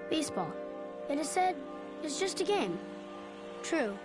Baseball, it is said, is just a game. True.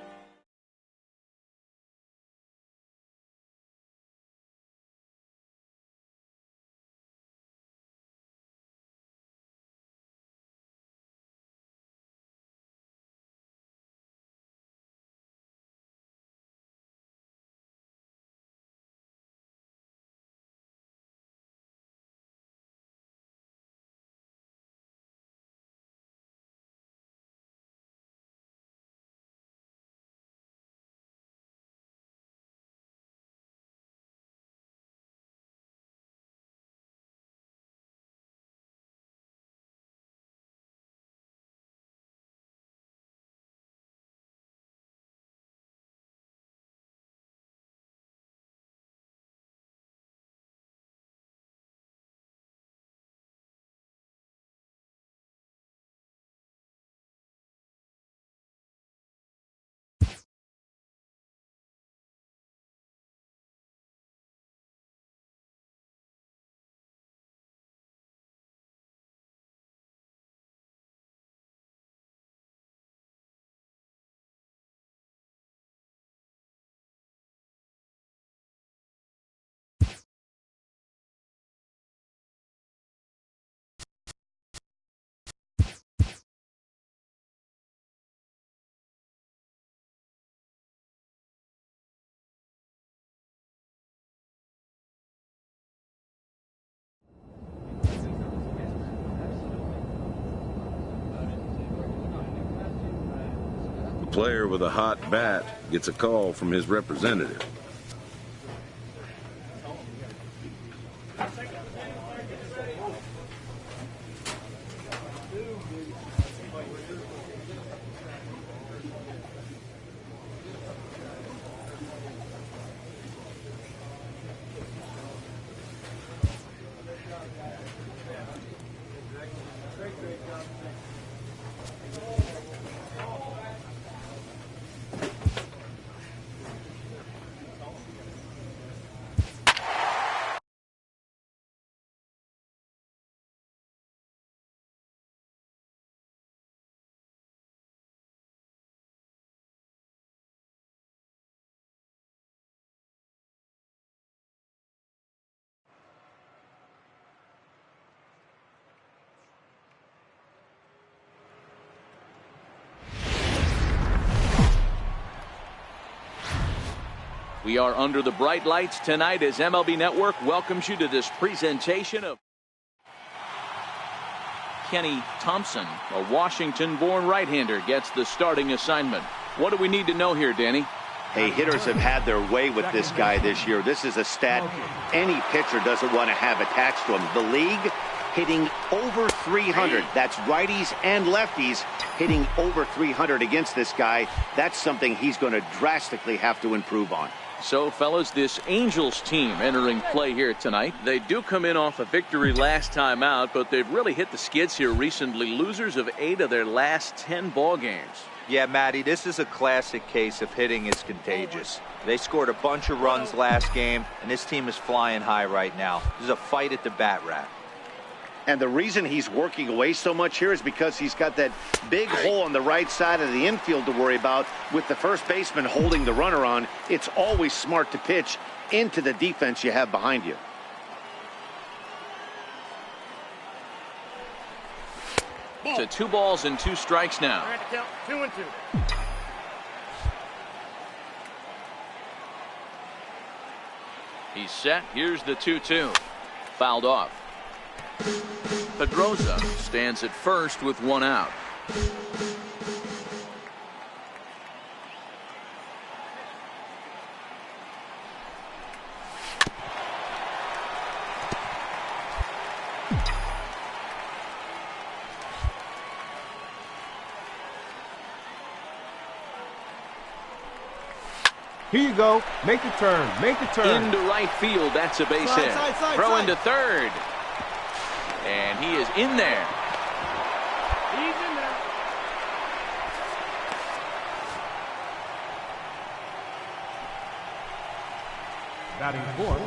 The player with a hot bat gets a call from his representative. We are under the bright lights tonight as MLB Network welcomes you to this presentation of Kenny Thompson, a Washington-born right-hander, gets the starting assignment. What do we need to know here, Danny? Hey, hitters have had their way with this guy this year. This is a stat any pitcher doesn't want to have attached to him. The league hitting over 300. That's righties and lefties hitting over 300 against this guy. That's something he's going to drastically have to improve on. So, fellas, this Angels team entering play here tonight. They do come in off a victory last time out, but they've really hit the skids here recently. Losers of 8 of their last 10 ball games. Yeah, Matty, this is a classic case of hitting is contagious. They scored a bunch of runs last game, and this team is flying high right now. This is a fight at the bat rack. And the reason he's working away so much here is because he's got that big hole on the right side of the infield to worry about. With the first baseman holding the runner on, it's always smart to pitch into the defense you have behind you. To 2 balls and 2 strikes now. 2-2. He's set. Here's the 2-2. Fouled off. Pedroza stands at first with 1 out. Here you go. Make the turn. Make the turn. Into right field. That's a base hit. Throw into third. And he is in there. He's in there. Batting fourth,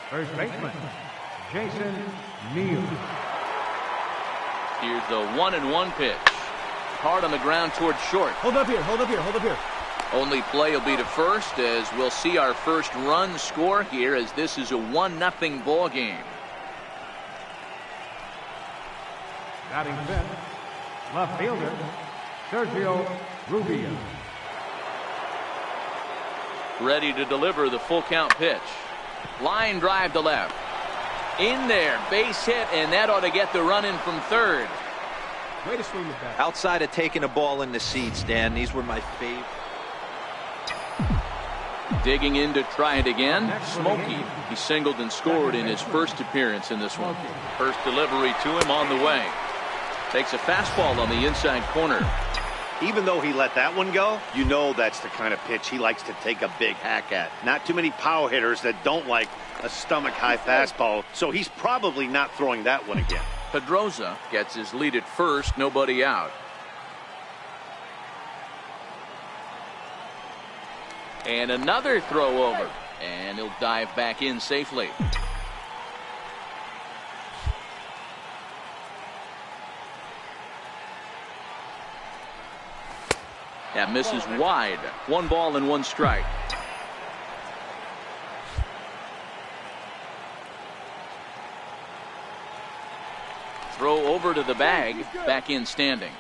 first baseman, Jason Neal. Here's the 1-1 pitch. Hard on the ground towards short. Hold up here, hold up here, hold up here. Only play will be to first, as we'll see our first run score here, as this is a 1-0 ball game. Batting fifth, left fielder, Sergio Rubio. Ready to deliver the full count pitch. Line drive to left. In there, base hit, and that ought to get the run in from third. Way to swing the bat. Outside of taking a ball in the seats, Dan, these were my favorite. Digging in to try it again. Smokey. He singled and scored in his first appearance in this one. First delivery to him on the way. Takes a fastball on the inside corner. Even though he let that one go, you know that's the kind of pitch he likes to take a big hack at. Not too many power hitters that don't like a stomach-high fastball, so he's probably not throwing that one again. Pedroza gets his lead at first, nobody out. And another throw over, and he'll dive back in safely. That misses wide. 1 ball and 1 strike. Throw over to the bag. Back in standing.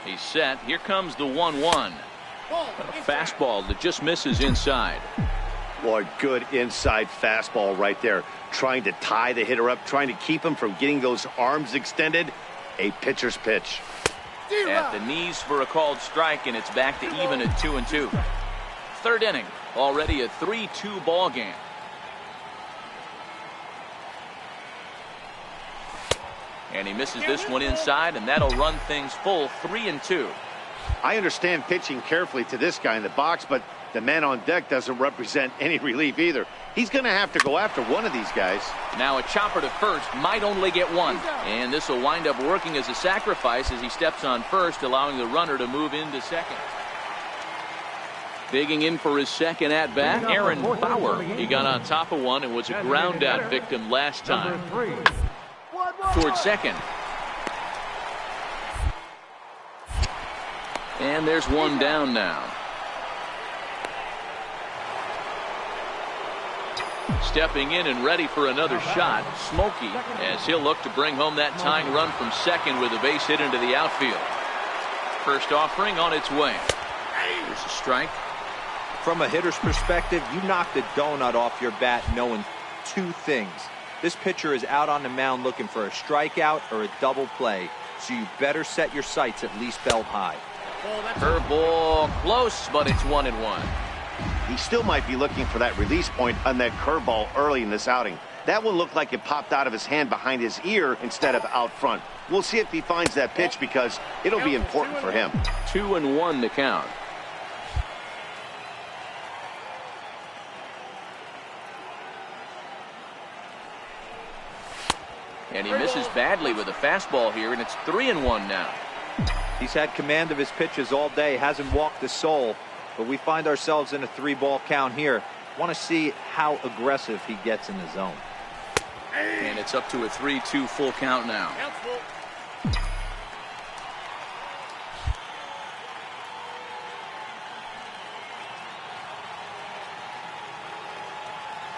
He's set. Here comes the 1-1. A fastball that just misses inside. Boy, good inside fastball right there. Trying to tie the hitter up, trying to keep him from getting those arms extended. A pitcher's pitch. At the knees for a called strike, and it's back to even at 2-2. Third inning, already a 3-2 ball game. And he misses this one inside, and that'll run things full 3-2. I understand pitching carefully to this guy in the box, but the man on deck doesn't represent any relief either. He's going to have to go after one of these guys. Now a chopper to first, might only get one. And this will wind up working as a sacrifice as he steps on first, allowing the runner to move into second. Digging in for his second at-bat, Aaron Bauer. He got on top of one and was a ground-out victim last time. Towards second. And there's one down now. Stepping in and ready for another shot, Smokey, as he'll look to bring home that tying run from second with a base hit into the outfield. First offering on its way. Here's a strike. From a hitter's perspective, you knock the donut off your bat knowing 2 things. This pitcher is out on the mound looking for a strikeout or a double play, so you better set your sights at least belt high. Curveball close, but it's 1-1. He still might be looking for that release point on that curveball early in this outing. That one looked like it popped out of his hand behind his ear instead of out front. We'll see if he finds that pitch because it'll be important for him. 2-1 to count. And he misses badly with a fastball here, and it's 3-1 now. He's had command of his pitches all day, hasn't walked a soul, but we find ourselves in a 3-ball count here. Want to see how aggressive he gets in the zone. And it's up to a 3-2 full count now.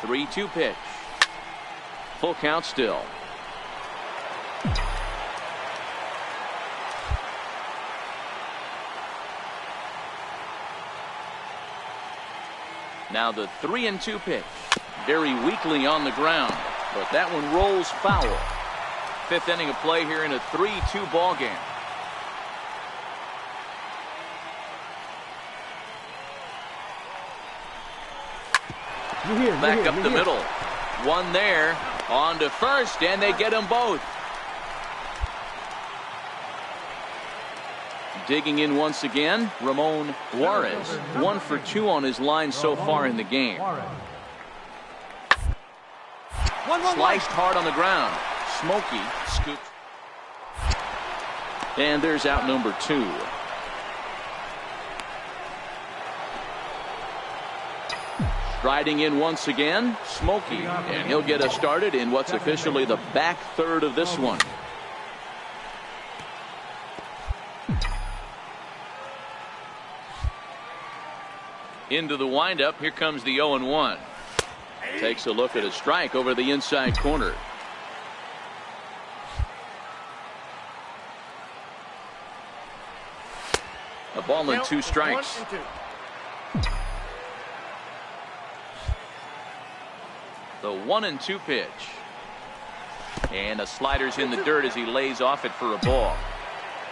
3-2 pitch. Full count still. Now the 3-2 pitch. Very weakly on the ground, but that one rolls foul. 5th inning of play here in a 3-2 ball game. Back up the middle. One there. On to first, and they get them both. Digging in once again, Ramon Juarez. 1 for 2 on his line so far in the game. Sliced hard on the ground. Smokey scoops. And there's out number 2. Striding in once again, Smokey, and he'll get us started in what's officially the back third of this one. Into the windup, here comes the 0-1. Takes a look at a strike over the inside corner. A ball and 2 strikes. The 1-2 pitch. And a slider's in the dirt as he lays off it for a ball.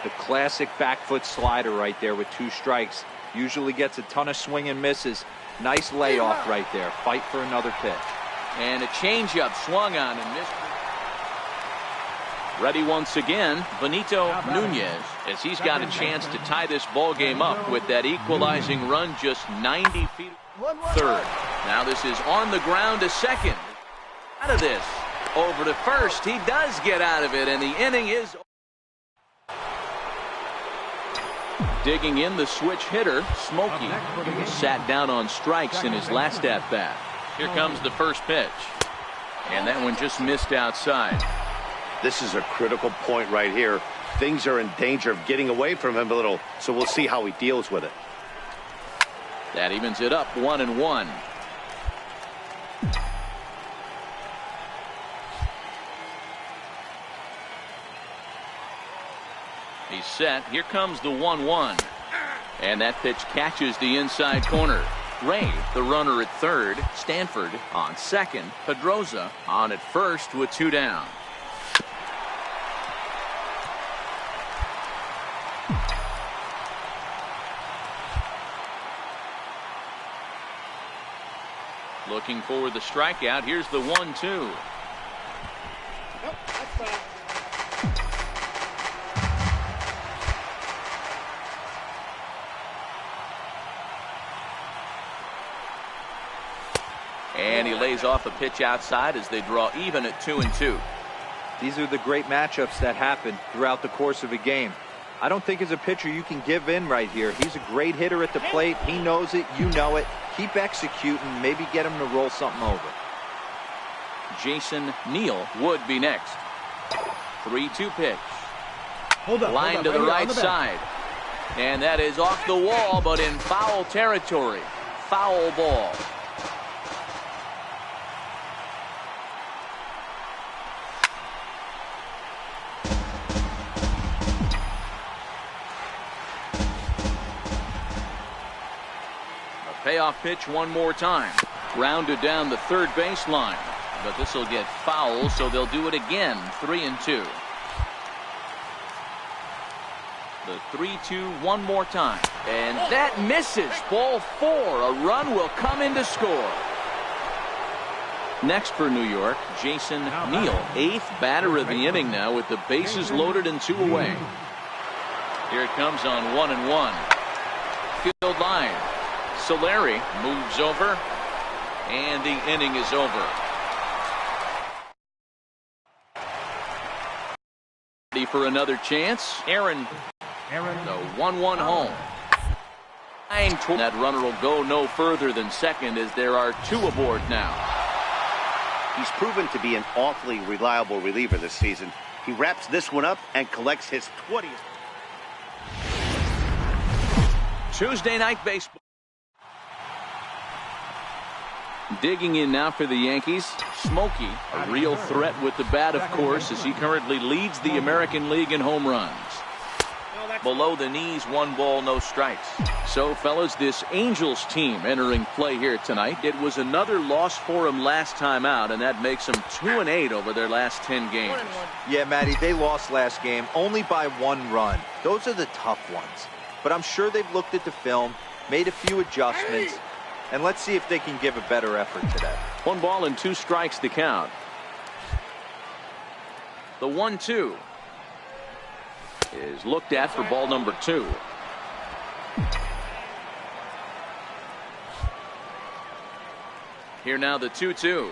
The classic back foot slider right there with 2 strikes. Usually gets a ton of swing and misses. Nice layoff right there. Fight for another pitch. And a changeup swung on and missed. Ready once again, Benito Nunez, as he's got a chance to tie this ball game up with that equalizing run just 90 feet. Third. Now this is on the ground to second. Out of this. Over to first. He does get out of it, and the inning is. Digging in the switch hitter, Smokey. Sat down on strikes in his last at-bat. Here comes the first pitch. And that one just missed outside. This is a critical point right here. Things are in danger of getting away from him a little, so we'll see how he deals with it. That evens it up 1-1. He's set. Here comes the 1-1. And that pitch catches the inside corner. Ray, the runner at third. Stanford on second. Pedroza on at first with 2 down. Looking for the strikeout. Here's the 1-2. And he lays off a pitch outside as they draw even at 2-2. These are the great matchups that happen throughout the course of a game. I don't think as a pitcher you can give in right here. He's a great hitter at the plate. He knows it. You know it. Keep executing. Maybe get him to roll something over. Jason Neal would be next. 3-2 pitch. Line to the right side. And that is off the wall, but in foul territory. Foul ball. Payoff pitch one more time. Grounded down the third baseline. But this will get foul, so they'll do it again. 3-2. The 3-2 one more time. And that misses. Ball 4. A run will come in to score. Next for New York, Jason Neal. 8th batter of the inning now with the bases loaded and 2 away. Here it comes on 1-1. Field line. Solari moves over, and the inning is over. Ready for another chance. Aaron, the 1-1 home. That runner will go no further than second as there are 2 aboard now. He's proven to be an awfully reliable reliever this season. He wraps this one up and collects his 20th. Tuesday night baseball. Digging in now for the Yankees, Smokey, a real threat with the bat, of course, as he currently leads the American League in home runs. Below the knees, 1 ball, no strikes. So, fellas, this Angels team entering play here tonight. It was another loss for them last time out, and that makes them 2-8 over their last 10 games. Yeah, Matty, they lost last game only by 1 run. Those are the tough ones. But I'm sure they've looked at the film, made a few adjustments, and let's see if they can give a better effort today. 1 ball and 2 strikes to count. The 1-2 is looked at for ball number 2. Here now the 2-2.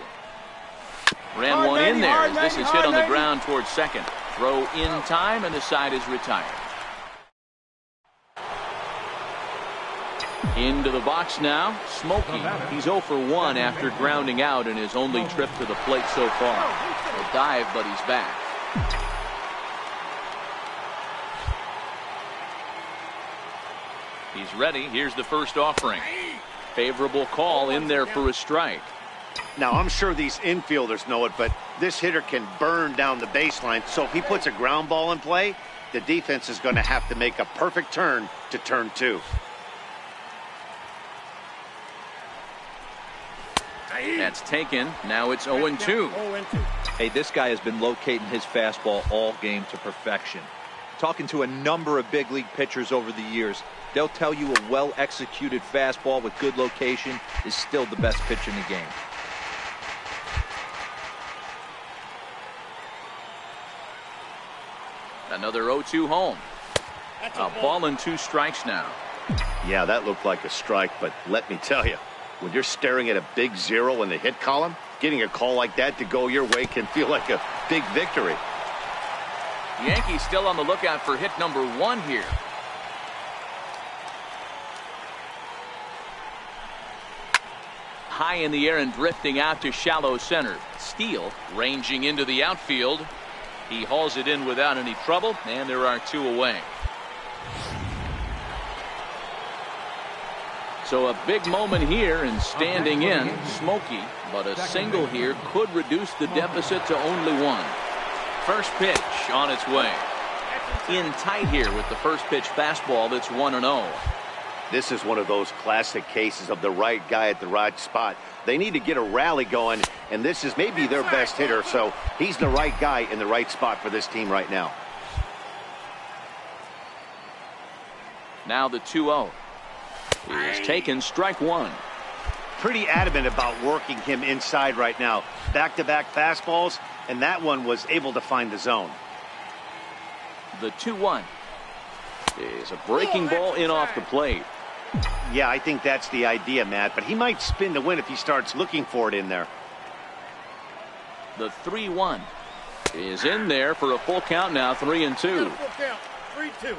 Ran one in there as this is hit on the ground towards second. Throw in time, and the side is retired. Into the box now, Smokey. He's 0 for 1 after grounding out in his only trip to the plate so far. A dive, but he's back. He's ready. Here's the first offering. Favorable call in there for a strike. Now, I'm sure these infielders know it, but this hitter can burn down the baseline. So if he puts a ground ball in play, the defense is going to have to make a perfect turn to turn 2. That's taken. Now it's 0-2. Hey, this guy has been locating his fastball all game to perfection. Talking to a number of big league pitchers over the years, they'll tell you a well-executed fastball with good location is still the best pitch in the game. Another 0-2 home. A ball and 2 strikes now. Yeah, that looked like a strike, but let me tell you, when you're staring at a big 0 in the hit column, getting a call like that to go your way can feel like a big victory. Yankees still on the lookout for hit number 1 here. High in the air and drifting out to shallow center. Steele ranging into the outfield. He hauls it in without any trouble, and there are 2 away. So a big moment here and standing in, Smokey, but a single here could reduce the deficit to only 1. First pitch on its way. In tight here with the first pitch fastball that's 1-0. This is one of those classic cases of the right guy at the right spot. They need to get a rally going, and this is maybe their best hitter, so he's the right guy in the right spot for this team right now. Now the 2-0 is taken, strike 1. Pretty adamant about working him inside right now. Back-to-back fastballs, and that one was able to find the zone. The 2-1 is a breaking ball in off the plate. Yeah, I think that's the idea, Matt, but he might spin to win if he starts looking for it in there. The 3-1 is in there for a full count now, 3-2. 3-2.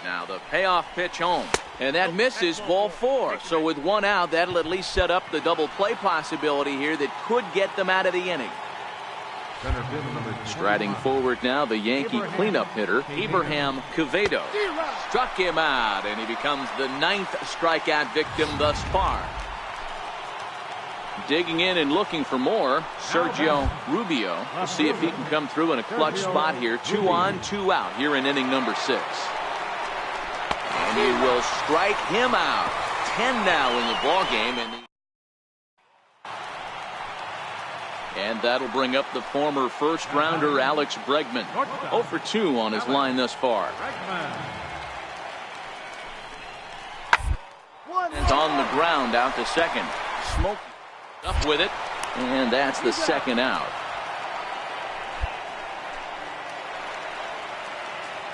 Now the payoff pitch home, and that misses, ball 4. So with 1 out, that'll at least set up the double play possibility here that could get them out of the inning. Striding forward now, the Yankee cleanup hitter, Abraham Quevedo. Struck him out, and he becomes the 9th strikeout victim thus far. Digging in and looking for more, Sergio Rubio. We'll see if he can come through in a clutch spot here. 2 on, 2 out here in inning number 6. And he will strike him out. 10 now in the ball game, and that'll bring up the former first-rounder Alex Bregman. 0 for 2 on his line thus far. And on the ground out to second. Smoke up with it, and that's the 2nd out.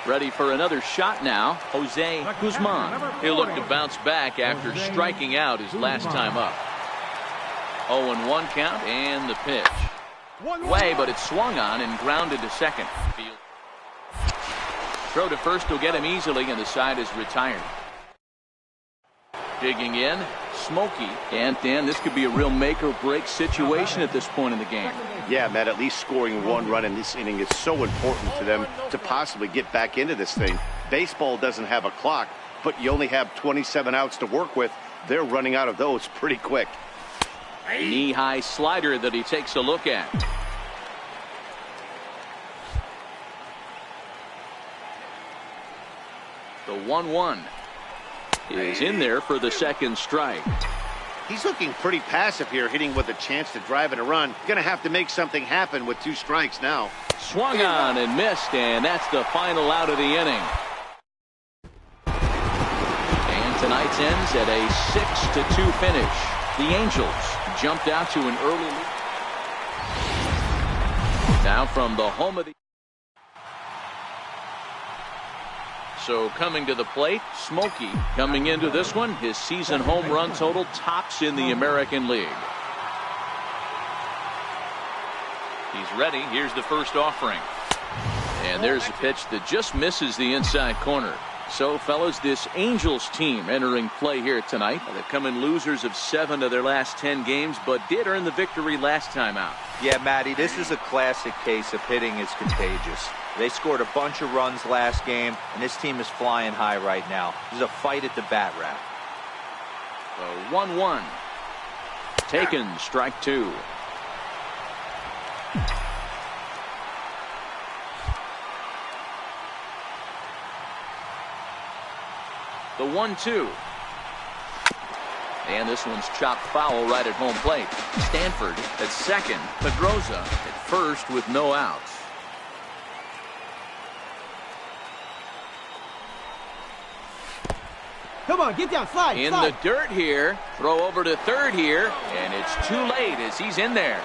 Ready for another shot now, Jose Guzman. He'll look to bounce back after striking out his last time up. 0-1 count, and the pitch. Way, but it's swung on and grounded to second. Field. Throw to first will get him easily, and the side is retired. Digging in, Smokey. And Dan, this could be a real make-or-break situation at this point in the game. Yeah, Matt, at least scoring 1 run in this inning is so important to them to possibly get back into this thing. Baseball doesn't have a clock, but you only have 27 outs to work with. They're running out of those pretty quick. Knee-high slider that he takes a look at. The 1-1 is in there for the 2nd strike. He's looking pretty passive here, hitting with a chance to drive in a run. Going to have to make something happen with 2 strikes now. Swung on and missed, and that's the final out of the inning. And tonight's ends at a 6-2 finish. The Angels jumped out to an early lead. Now from the home of the... So coming to the plate, Smokey coming into this one. His season home run total tops in the American League. He's ready. Here's the first offering. And there's a pitch that just misses the inside corner. So, fellas, this Angels team entering play here tonight. They've come in losers of 7 of their last 10 games, but did earn the victory last time out. Yeah, Matty, this is a classic case of hitting is contagious. They scored a bunch of runs last game, and this team is flying high right now. There's a fight at the bat rack. The 1-1. Taken, strike 2. The 1-2. And this one's chopped foul right at home plate. Stanford at second. Pedroza at first with no outs. Come on, get down, slide. In slide. the dirt here. Throw over to third here. And it's too late as he's in there.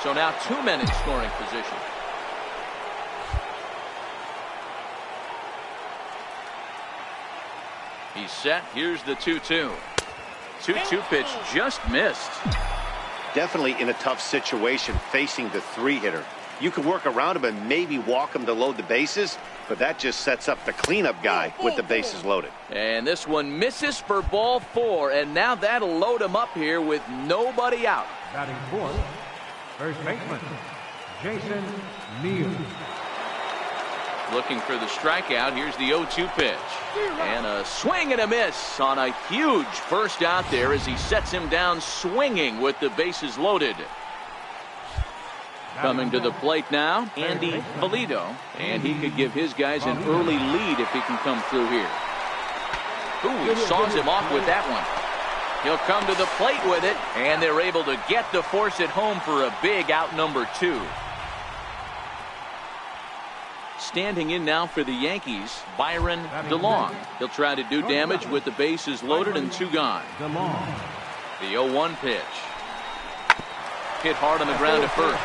So now 2 men in scoring position. He's set. Here's the 2-2. 2-2 pitch just missed. Definitely in a tough situation facing the 3-hitter. You can work around him and maybe walk him to load the bases, but that just sets up the cleanup guy with the bases loaded. And this one misses for ball 4, and now that'll load him up here with nobody out. Batting fourth, first baseman, Jason Neal. Looking for the strikeout. Here's the 0-2 pitch. And a swing and a miss on a huge first out there as he sets him down swinging with the bases loaded. Coming to the plate now, Andy Valito. And he could give his guys an early lead if he can come through here. Ooh, he saws him off with that one. He'll come to the plate with it, and they're able to get the force at home for a big out number 2. Standing in now for the Yankees, Byron DeLong. He'll try to do damage with the bases loaded and 2 gone. The 0-1 pitch. Hit hard on the ground to first.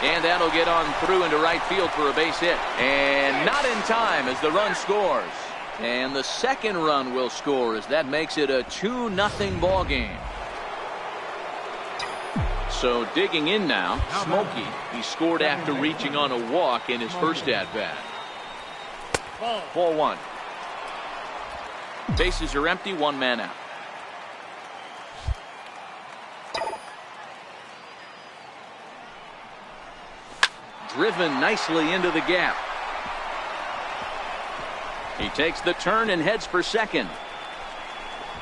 And that'll get on through into right field for a base hit. And not in time as the run scores. And the second run will score as that makes it a 2-0 ball game. So digging in now, Smokey. He scored after reaching on a walk in his first at-bat. Ball 1. Bases are empty, 1 man out. Driven nicely into the gap. He takes the turn and heads for second.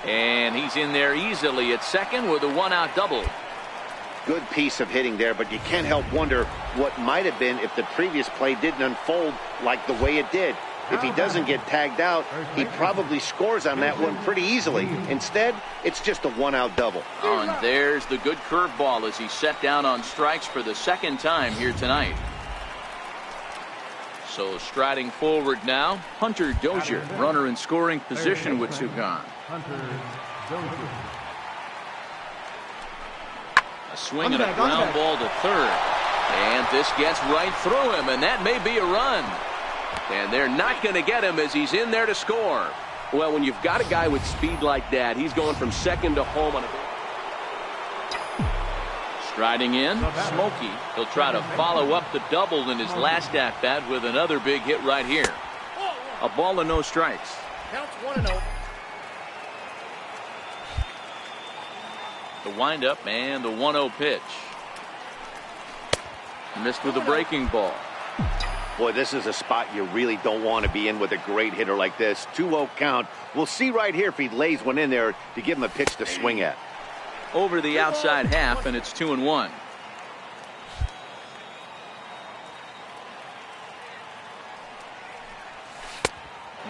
And he's in there easily at second with a 1-out double. Good piece of hitting there, but you can't help wonder what might have been if the previous play didn't unfold like the way it did. If he doesn't get tagged out, he probably scores on that one pretty easily. Instead, it's just a 1-out double. Oh, and there's the good curveball as he's set down on strikes for the second time here tonight. So striding forward now, Hunter Dozier, runner in scoring position with 2 gone. A swing and a ground ball to third. And this gets right through him, and that may be a run. And they're not going to get him as he's in there to score. Well, when you've got a guy with speed like that, he's going from second to home on a... Striding in, Smokey. He'll try to follow up the double in his last at-bat with another big hit right here. A ball and no strikes. Counts 1-0. The windup and the 1-0 pitch. Missed with a breaking ball. Boy, this is a spot you really don't want to be in with a great hitter like this. 2-0 count. We'll see right here if he lays one in there to give him a pitch to swing at. Over the outside half, and it's 2-1.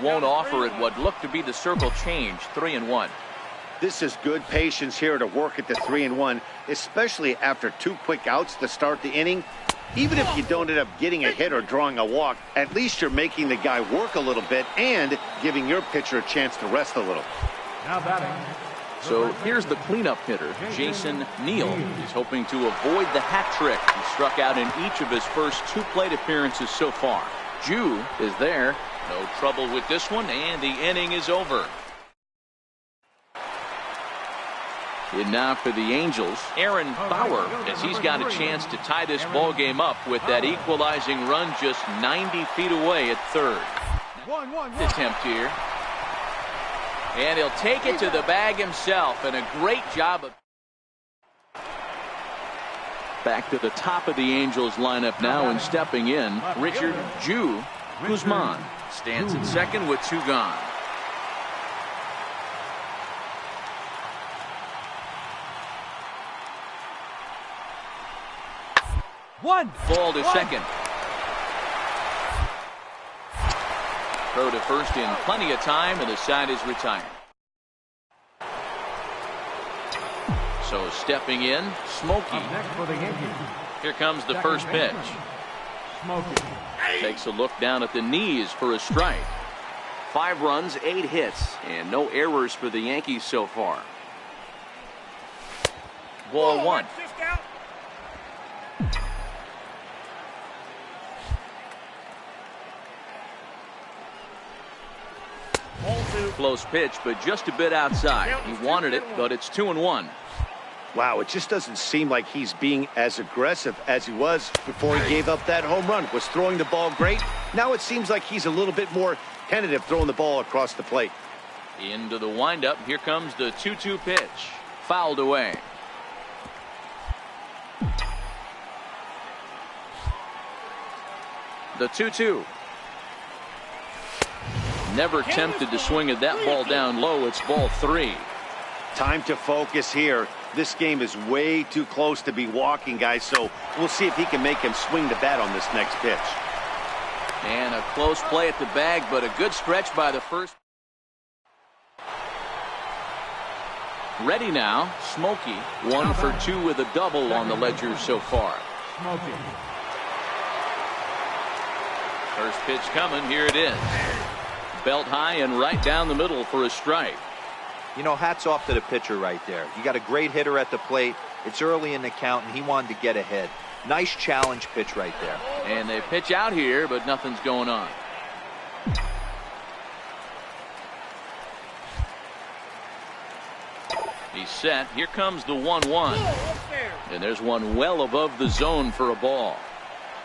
Won't offer it what looked to be the circle change. 3-1. This is good patience here to work at the 3-1, especially after 2 quick outs to start the inning. Even if you don't end up getting a hit or drawing a walk, at least you're making the guy work a little bit and giving your pitcher a chance to rest a little. Now batting. So here's the cleanup hitter, Jason Neal. He's hoping to avoid the hat trick. He struck out in each of his first 2 plate appearances so far. Jew is there. No trouble with this one, and the inning is over. And now for the Angels, Aaron Bauer, as he's got a chance to tie this ball game up with that equalizing run just 90 feet away at third. Attempt here. And he'll take it to the bag himself, and a great job of. Back to the top of the Angels lineup now, and stepping in, Richard Ju Guzman stands at second with 2 gone. Ball to second. Throw to first in plenty of time, and the side is retired. So stepping in, Smokey. Here comes the first pitch. Takes a look down at the knees for a strike. 5 runs, 8 hits, and no errors for the Yankees so far. Ball 1. Close pitch, but just a bit outside. He wanted it, but it's 2-1. Wow, it just doesn't seem like he's being as aggressive as he was before he gave up that home run. Was throwing the ball great. Now it seems like he's a little bit more tentative throwing the ball across the plate. Into the windup. Here comes the 2-2 pitch. Fouled away. The 2-2. Never tempted to swing at that ball down low. It's ball 3. Time to focus here. This game is way too close to be walking, guys, so we'll see if he can make him swing the bat on this next pitch. And a close play at the bag, but a good stretch by the first. Ready now, Smokey. 1 for 2 with a double on the ledger so far. First pitch coming. Here it is. Belt high and right down the middle for a strike. You know, hats off to the pitcher right there. You got a great hitter at the plate. It's early in the count, and he wanted to get ahead. Nice challenge pitch right there. And they pitch out here, but nothing's going on. He's set. Here comes the 1-1. And there's one well above the zone for a ball.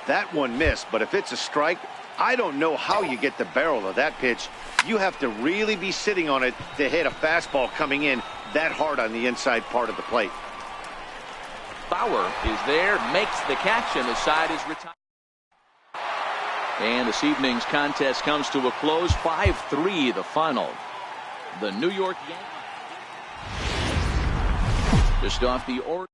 That one missed, but if it's a strike, I don't know how you get the barrel of that pitch. You have to really be sitting on it to hit a fastball coming in that hard on the inside part of the plate. Bauer is there, makes the catch, and the side is retired. And this evening's contest comes to a close. 5-3 the final. The New York Yankees just off the Oregon.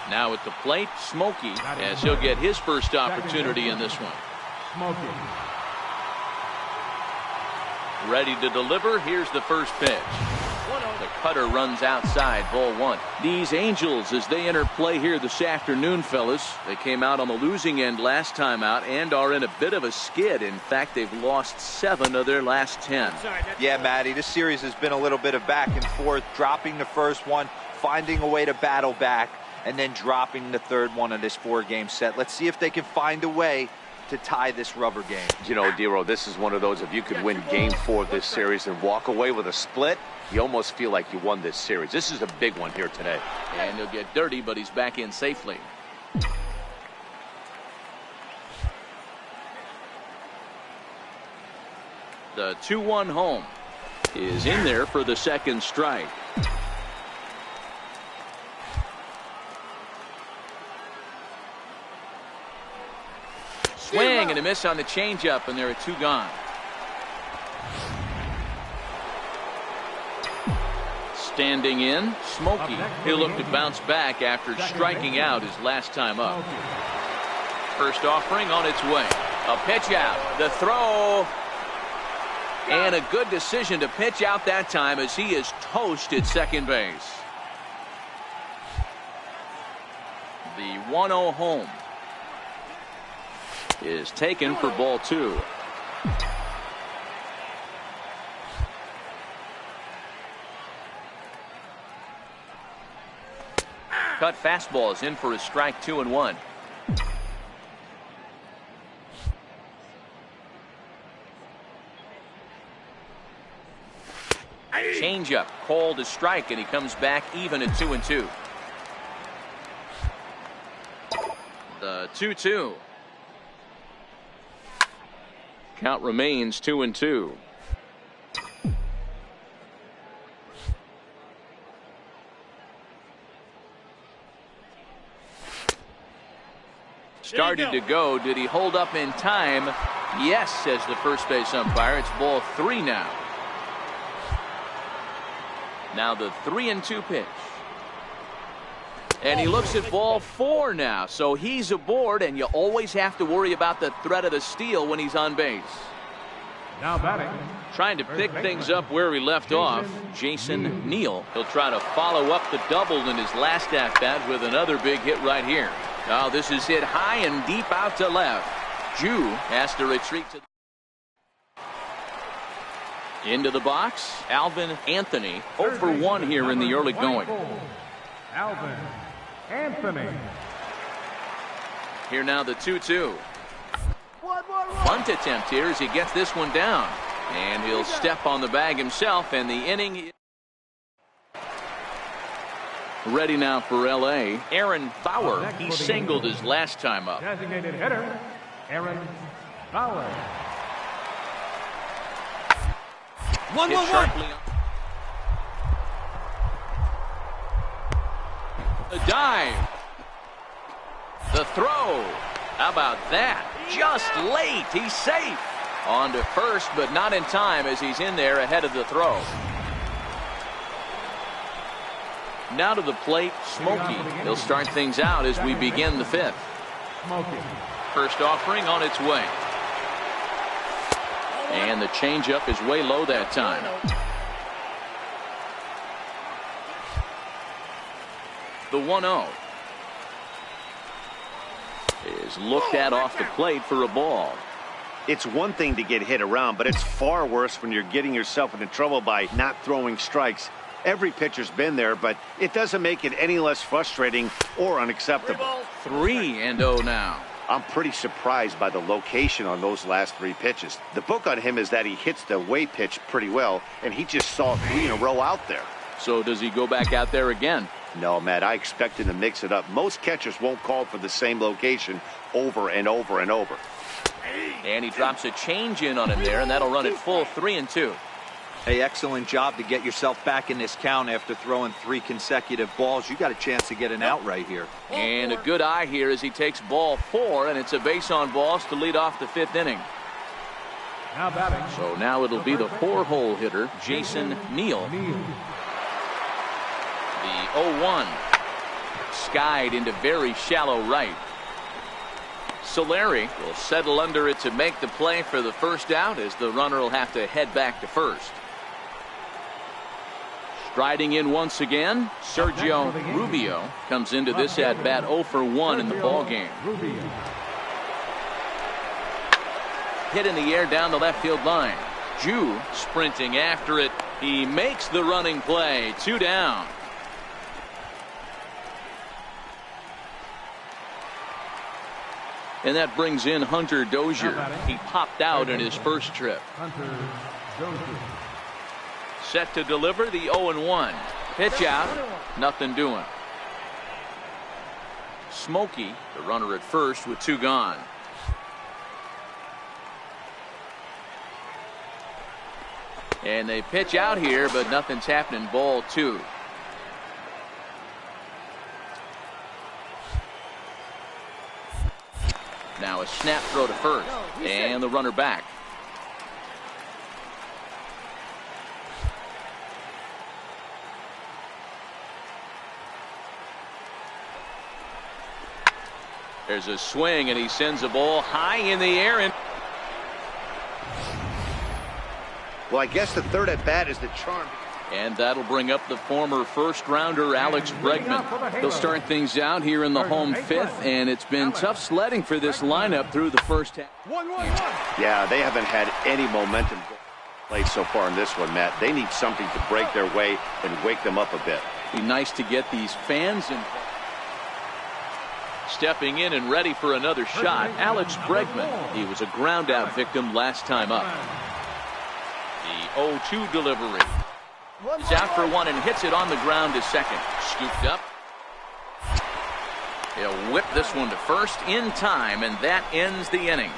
Now at the plate, Smokey, as he'll get his first opportunity in this one. Ready to deliver. Here's the first pitch. The cutter runs outside, ball 1. These Angels, as they enter play here this afternoon, fellas, they came out on the losing end last time out and are in a bit of a skid. In fact, they've lost 7 of their last 10. Yeah, Matty, this series has been a little bit of back and forth, dropping the first one, finding a way to battle back, and then dropping the third one of this 4-game set. Let's see if they can find a way to tie this rubber game. You know, Dero, this is one of those, if you could win game 4 of this series and walk away with a split, you almost feel like you won this series. This is a big one here today. And he'll get dirty, but he's back in safely. The 2-1 home is in there for the second strike. Swing and a miss on the changeup, and there are 2 gone. Standing in, Smokey. He'll look to bounce back after striking out his last time up. First offering on its way. A pitch out. The throw. And a good decision to pitch out that time as he is toast at second base. The 1-0 home is taken for ball 2. Cut fastball is in for a strike, 2-1. Changeup called a strike, and he comes back even at 2-2. The 2-2. Count remains 2-2. Started to go. Did he hold up in time? Yes, says the first base umpire. It's ball 3 now. Now the 3-2 pitch. And he looks at ball 4 now. So he's aboard, and you always have to worry about the threat of the steal when he's on base. Now batting. Trying to pick things up where he left off, Jason Neal. He'll try to follow up the double in his last at-bat with another big hit right here. Now this is hit high and deep out to left. Jew has to retreat to into the box. Alvin Anthony 0 for 1 here in the early going. Alvin Anthony. Here now the 2-2. Bunt attempt here as he gets this one down. And he'll step on the bag himself, and the inning. Ready now for L.A. Aaron Bauer. He singled his last time up. Designated hitter, Aaron Bauer. 1-1-1. The dive. The throw. How about that? Just late. He's safe. On to first, but not in time as he's in there ahead of the throw. Now to the plate, Smokey. He'll start things out as we begin the 5th. Smokey. First offering on its way. And the changeup is way low that time. The 1-0 is looked at off the plate for a ball. It's one thing to get hit around, but it's far worse when you're getting yourself into trouble by not throwing strikes. Every pitcher's been there, but it doesn't make it any less frustrating or unacceptable. 3-0 now. I'm pretty surprised by the location on those last 3 pitches. The book on him is that he hits the away pitch pretty well, and he just saw 3 in a row out there. So does he go back out there again? No, Matt, I expect him to mix it up. Most catchers won't call for the same location over and over and over. And he drops a change in on him there, and that'll run it full 3-2. Hey, excellent job to get yourself back in this count after throwing 3 consecutive balls. You got a chance to get an out right here. And a good eye here as he takes ball 4, and it's a base on balls to lead off the 5th inning. Now batting. So now it'll be the 4-hole hitter, Jason Neal. The 0-1 skied into very shallow right. Solari will settle under it to make the play for the first out as the runner will have to head back to first. Striding in once again, Sergio Rubio comes into this at bat 0 for 1 in the ball game. Hit in the air down the left field line. Jew sprinting after it. He makes the running play. 2 down. And that brings in Hunter Dozier. He popped out in his first trip. Set to deliver the 0-1. Pitch out. Nothing doing. Smokey, the runner at first with 2 gone. And they pitch out here, but nothing's happening. Ball 2. Now a snap throw to first, and the runner back. There's a swing, and he sends a ball high in the air. And well, I guess the 3rd at bat is the charm. And that'll bring up the former first-rounder Alex Bregman. He'll start things out here in the home 5th, and it's been tough sledding for this lineup through the first half. Yeah, they haven't had any momentum played so far in this one, Matt. They need something to break their way and wake them up a bit. Be nice to get these fans in. Stepping in and ready for another shot, Alex Bregman. He was a ground-out victim last time up. The 0-2 delivery. He's out for one and hits it on the ground to second. Scooped up. He'll whip this one to first in time, and that ends the inning.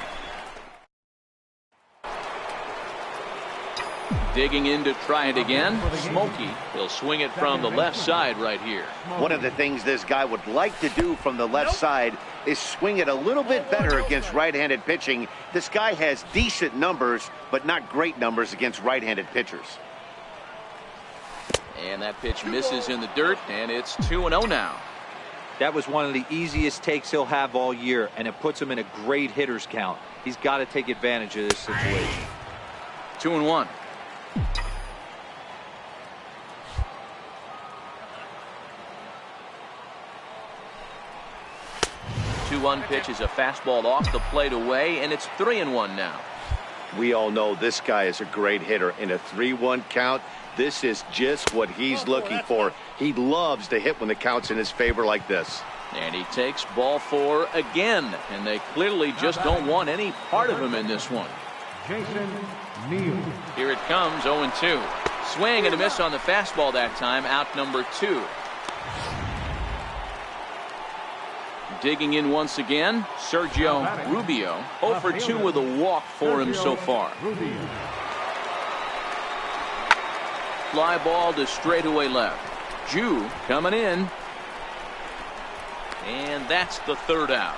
Digging in to try it again. Smokey. He'll swing it from the left side right here. One of the things this guy would like to do from the left side is swing it a little bit better against right-handed pitching. This guy has decent numbers, but not great numbers against right-handed pitchers. And that pitch misses in the dirt, and it's 2-0 now. That was one of the easiest takes he'll have all year, and it puts him in a great hitter's count. He's got to take advantage of this situation. 2-1. 2-1 pitch is a fastball off the plate away, and it's 3-1 now. We all know this guy is a great hitter. In a 3-1 count, this is just what he's looking for. He loves to hit when the count's in his favor like this. And he takes ball 4 again, and they clearly just don't want any part of him in this one. Jason Neal. Here it comes, 0-2. Swing and a miss on the fastball that time, out number 2. Digging in once again, Sergio Rubio. 0 for 2 with a walk for him so far. Fly ball to straightaway left. Jew coming in. And that's the third out.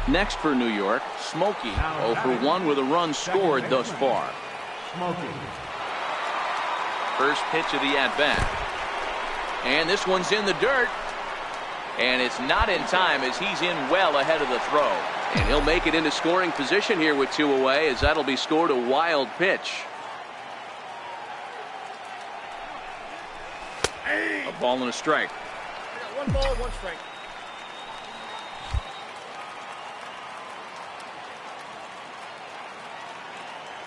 Next for New York, Smokey. 0 for 1 with a run scored thus far. First pitch of the at-bat. And this one's in the dirt. And it's not in time as he's in well ahead of the throw. And he'll make it into scoring position here with 2 away, as that'll be scored a wild pitch. A ball and a strike. 1 ball, 1 strike.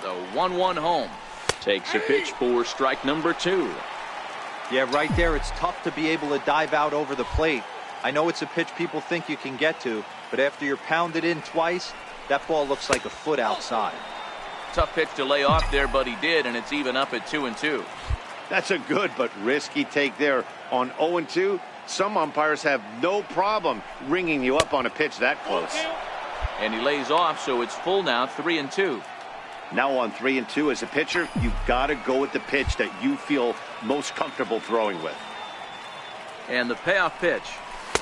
The 1-1 home. Takes a pitch for strike number 2. Yeah, right there, it's tough to be able to dive out over the plate. I know it's a pitch people think you can get to, but after you're pounded in twice, that ball looks like a foot outside. Tough pitch to lay off there, but he did, and it's even up at 2-2. That's a good but risky take there. On 0-2, some umpires have no problem ringing you up on a pitch that close. And he lays off, so it's full now, 3-2. Now on 3-2 as a pitcher, you've got to go with the pitch that you feel most comfortable throwing with. And the payoff pitch.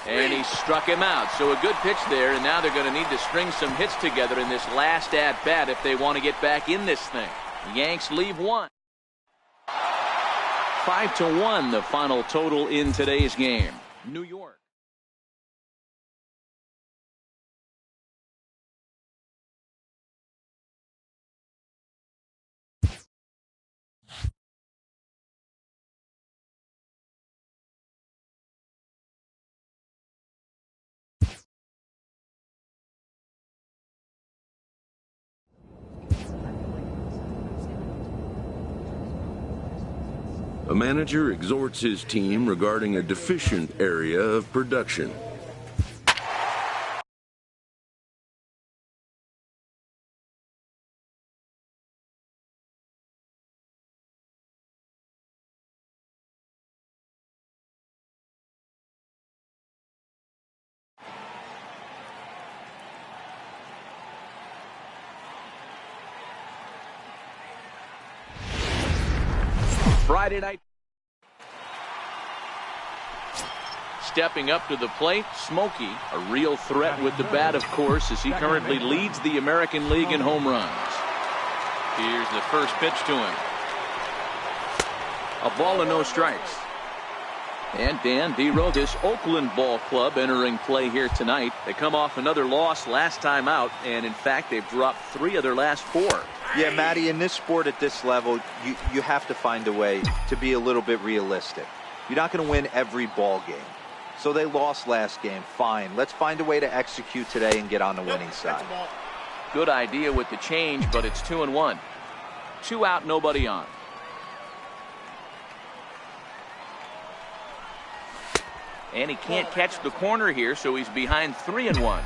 And he struck him out. So a good pitch there, and now they're going to need to string some hits together in this last at-bat if they want to get back in this thing. The Yanks leave 1. 5-1 the final total in today's game. New York. A manager exhorts his team regarding a deficient area of production. Friday night. Stepping up to the plate, Smokey, a real threat with the bat, of course, as he currently leads the American League in home runs. Here's the first pitch to him. A ball and no strikes. And Dan Dero, this Oakland ball club entering play here tonight. They come off another loss last time out, and in fact, they've dropped 3 of their last 4. Yeah, Matty, in this sport at this level, you have to find a way to be a little bit realistic. You're not going to win every ball game. So they lost last game. Fine. Let's find a way to execute today and get on the winning side. Good idea with the change, but it's 2-1. 2 out, nobody on. And he can't catch the corner here, so he's behind 3-1.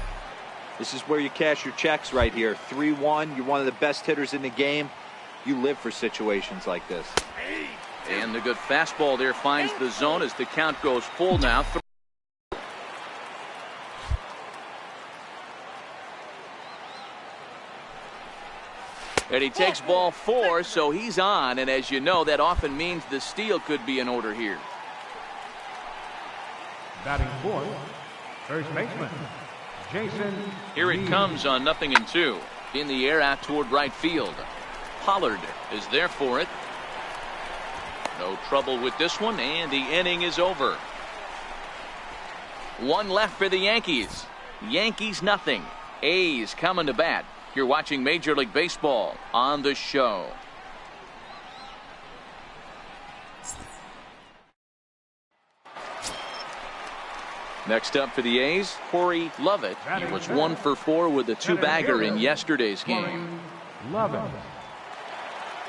This is where you cash your checks right here. 3-1, you're one of the best hitters in the game. You live for situations like this. And the good fastball there finds the zone as the count goes full now. And he takes ball 4, so he's on. And as you know, that often means the steal could be in order here. Batting fourth, first baseman, Jason. Here it comes on 0-2. In the air out toward right field. Pollard is there for it. No trouble with this one, and the inning is over. One left for the Yankees. Yankees nothing. A's coming to bat. You're watching Major League Baseball on the show. Next up for the A's, Corey Lovett. He was 1 for 4 with a 2-bagger in yesterday's game. Lovett.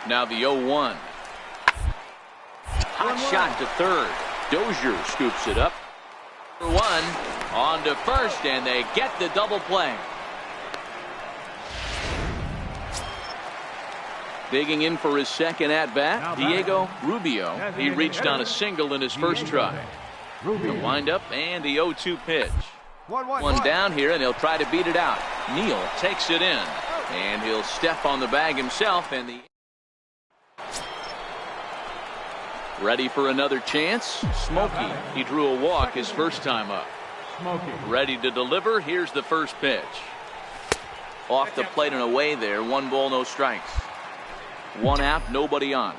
Now the 0-1. Hot shot to third. Dozier scoops it up. 1 on to first, and they get the double play. Digging in for his second at-bat, Diego Rubio. He reached on a single in his first try. The windup and the 0-2 pitch. One down here, and he'll try to beat it out. Neal takes it in, and he'll step on the bag himself. And the ready for another chance. Smokey. He drew a walk his first time up. Ready to deliver. Here's the first pitch. Off the plate and away there. 1 ball, no strikes. 1 out, nobody on.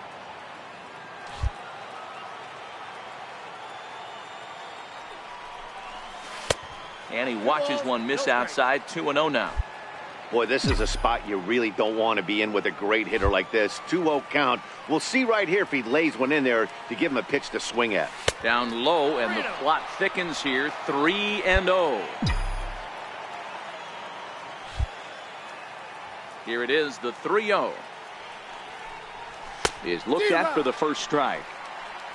And he watches one miss outside. 2-0 now. Boy, this is a spot you really don't want to be in with a great hitter like this. 2-0 count. We'll see right here if he lays one in there to give him a pitch to swing at. Down low, and the plot thickens here. 3-0. Here it is, the 3-0. Is looked at for the first strike.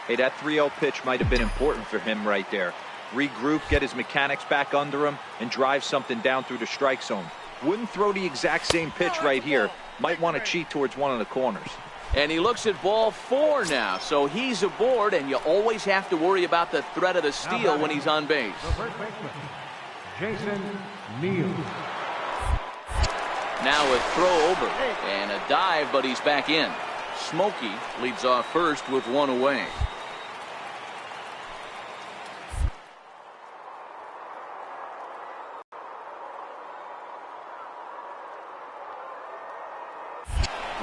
Hey, that 3-0 pitch might have been important for him right there. Regroup, get his mechanics back under him, and drive something down through the strike zone. Wouldn't throw the exact same pitch right here. Might want to cheat towards one of the corners. And he looks at ball 4 now, so he's aboard, and you always have to worry about the threat of the steal when he's on base. First baseman, Jason Neal. Now a throw over and a dive, but he's back in. Smokey leads off first with 1 away.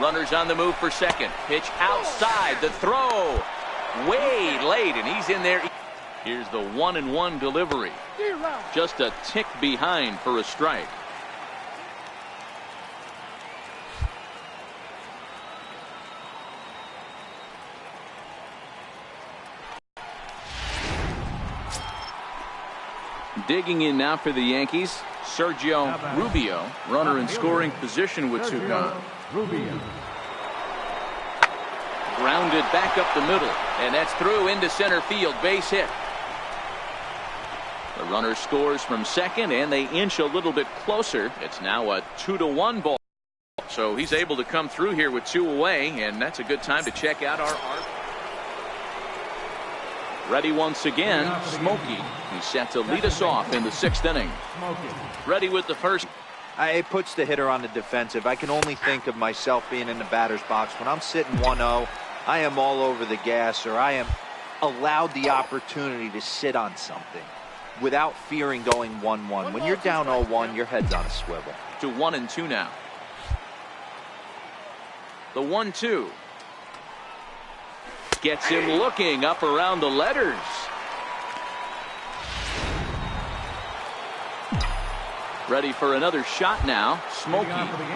Runners on the move for second. Pitch outside. The throw way late, and he's in there. Here's the 1-1 delivery. Just a tick behind for a strike. Digging in now for the Yankees, Sergio Rubio, runner in scoring position with 2 gone. Rubio. Grounded back up the middle, and that's through into center field. Base hit. The runner scores from second, and they inch a little bit closer. It's now a 2-1 ball. So he's able to come through here with 2 away, and that's a good time to check out our art. Ready once again, Smokey. He's set to lead us off in the 6th inning. Ready with the first. It puts the hitter on the defensive. I can only think of myself being in the batter's box. When I'm sitting 1-0, I am all over the gas, or I am allowed the opportunity to sit on something without fearing going 1-1. When you're down 0-1, your head's on a swivel. To 1-2 now. The 1-2. Gets him looking up around the letters. Ready for another shot now. Smokey.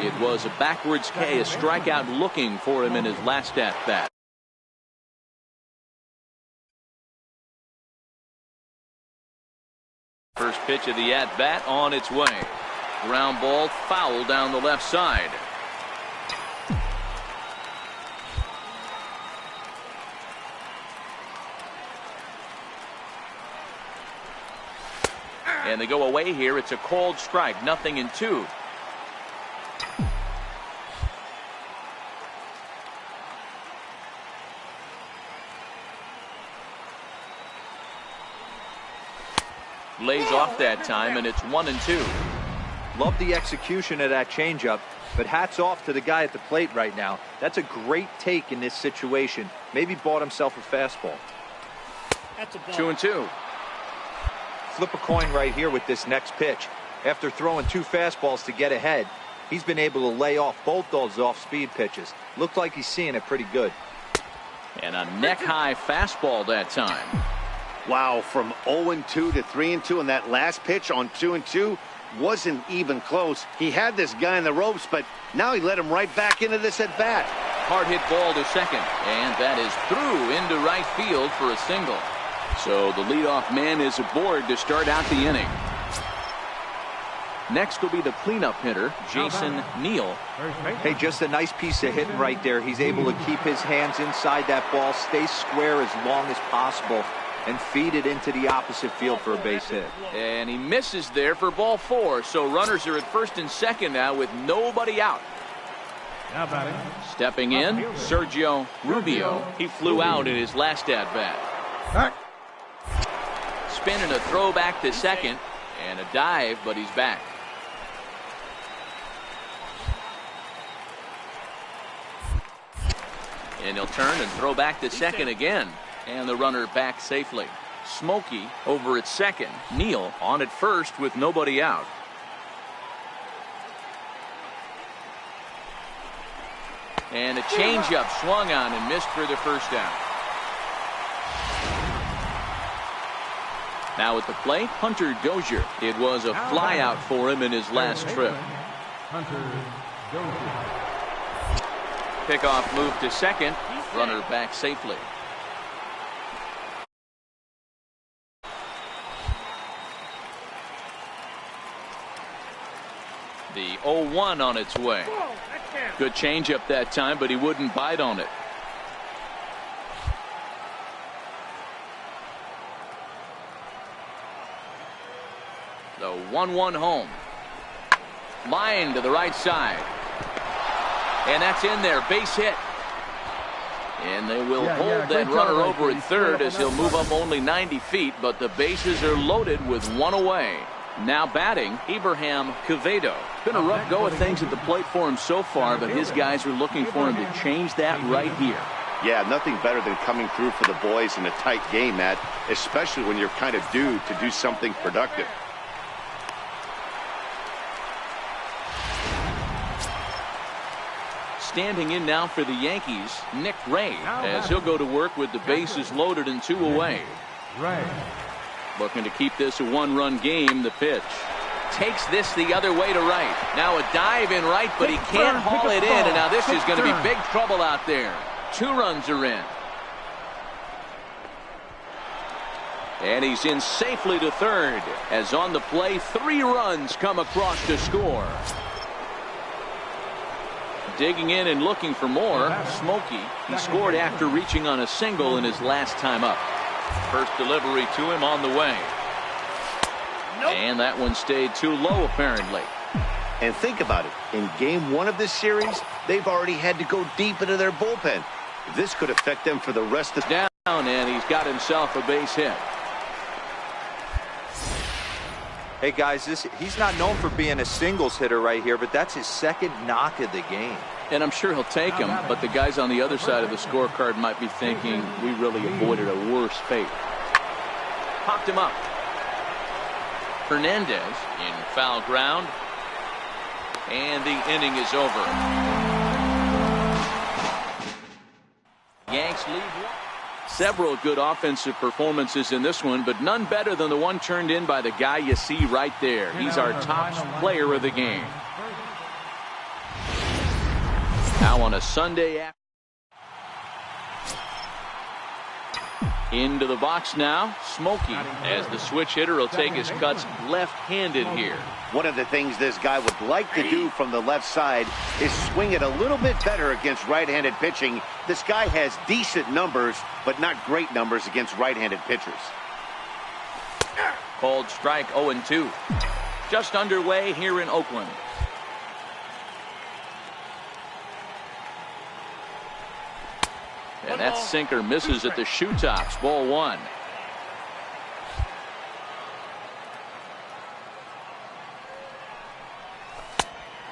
It was a backwards K, a strikeout looking for him in his last at-bat. First pitch of the at-bat on its way. Ground ball foul down the left side. And they go away here. It's a cold strike, 0-2. Lays off that time, and it's 1-2. Love the execution of that changeup, but hats off to the guy at the plate right now. That's a great take in this situation. Maybe bought himself a fastball. That's a ball. 2-2. Flip a coin right here with this next pitch. After throwing 2 fastballs to get ahead, he's been able to lay off both those off-speed pitches. Looked like he's seeing it pretty good. And a neck-high fastball that time. Wow, from 0-2 to 3-2, and that last pitch on 2-2 wasn't even close. He had this guy in the ropes, but now he let him right back into this at bat. Hard hit ball to second, and that is through into right field for a single. So the leadoff man is aboard to start out the inning. Next will be the cleanup hitter, Jason Neal. Hey, just a nice piece of hitting right there. He's able to keep his hands inside that ball, stay square as long as possible, and feed it into the opposite field for a base hit. And he misses there for ball 4. So runners are at first and second now with nobody out. Now batting. Stepping in, Sergio Rubio. He flew out in his last at bat. Back. Spinning a throw back to second and a dive, but he's back. And he'll turn and throw back to second again. And the runner back safely. Smokey over at second. Neal on at first with nobody out. And a changeup swung on and missed for the first out. Now at the plate, Hunter Dozier. It was a flyout for him in his last trip. Hunter Dozier. Pickoff move to second. Runner back safely. The 0-1 on its way. Good changeup that time, but he wouldn't bite on it. The 1-1 home. Line to the right side. And that's in there. Base hit. And they will hold that runner over at third as he'll move up only 90 feet, but the bases are loaded with one away. Now batting, Abraham Quevedo. Been a rough go of things at the plate for him so far, but his guys are looking for him to change that right here. Yeah, nothing better than coming through for the boys in a tight game, Matt, especially when you're kind of due to do something productive. Standing in now for the Yankees, Nick Ray, as he'll go to work with the bases loaded and 2 away. Ray. Looking to keep this a one-run game. The pitch takes this the other way to right. Now a dive in right, but he can't haul it in, and now this is going to be big trouble out there. 2 runs are in. And he's in safely to third, as on the play 3 runs come across to score. Digging in and looking for more, Smokey. He scored after reaching on a single in his last time up. First delivery to him on the way. And that one stayed too low, apparently. And think about it. In game 1 of this series, they've already had to go deep into their bullpen. This could affect them for the rest of the down, and he's got himself a base hit. Hey guys, he's not known for being a singles hitter right here, but that's his second knock of the game. And I'm sure he'll take him, but the guys on the other side of the scorecard might be thinking we really avoided a worse fate. Popped him up. Hernandez in foul ground. And the inning is over. Yanks lead. Several good offensive performances in this one, but none better than the one turned in by the guy you see right there. He's our top player of the game. Now on a Sunday afternoon. Into the box now, Smokey, as the switch hitter will take his cuts left-handed here. One of the things this guy would like to do from the left side is swing it a little bit better against right-handed pitching. This guy has decent numbers, but not great numbers against right-handed pitchers. Called strike 0-2. Just underway here in Oakland. And that sinker misses at the shoe tops. Ball 1.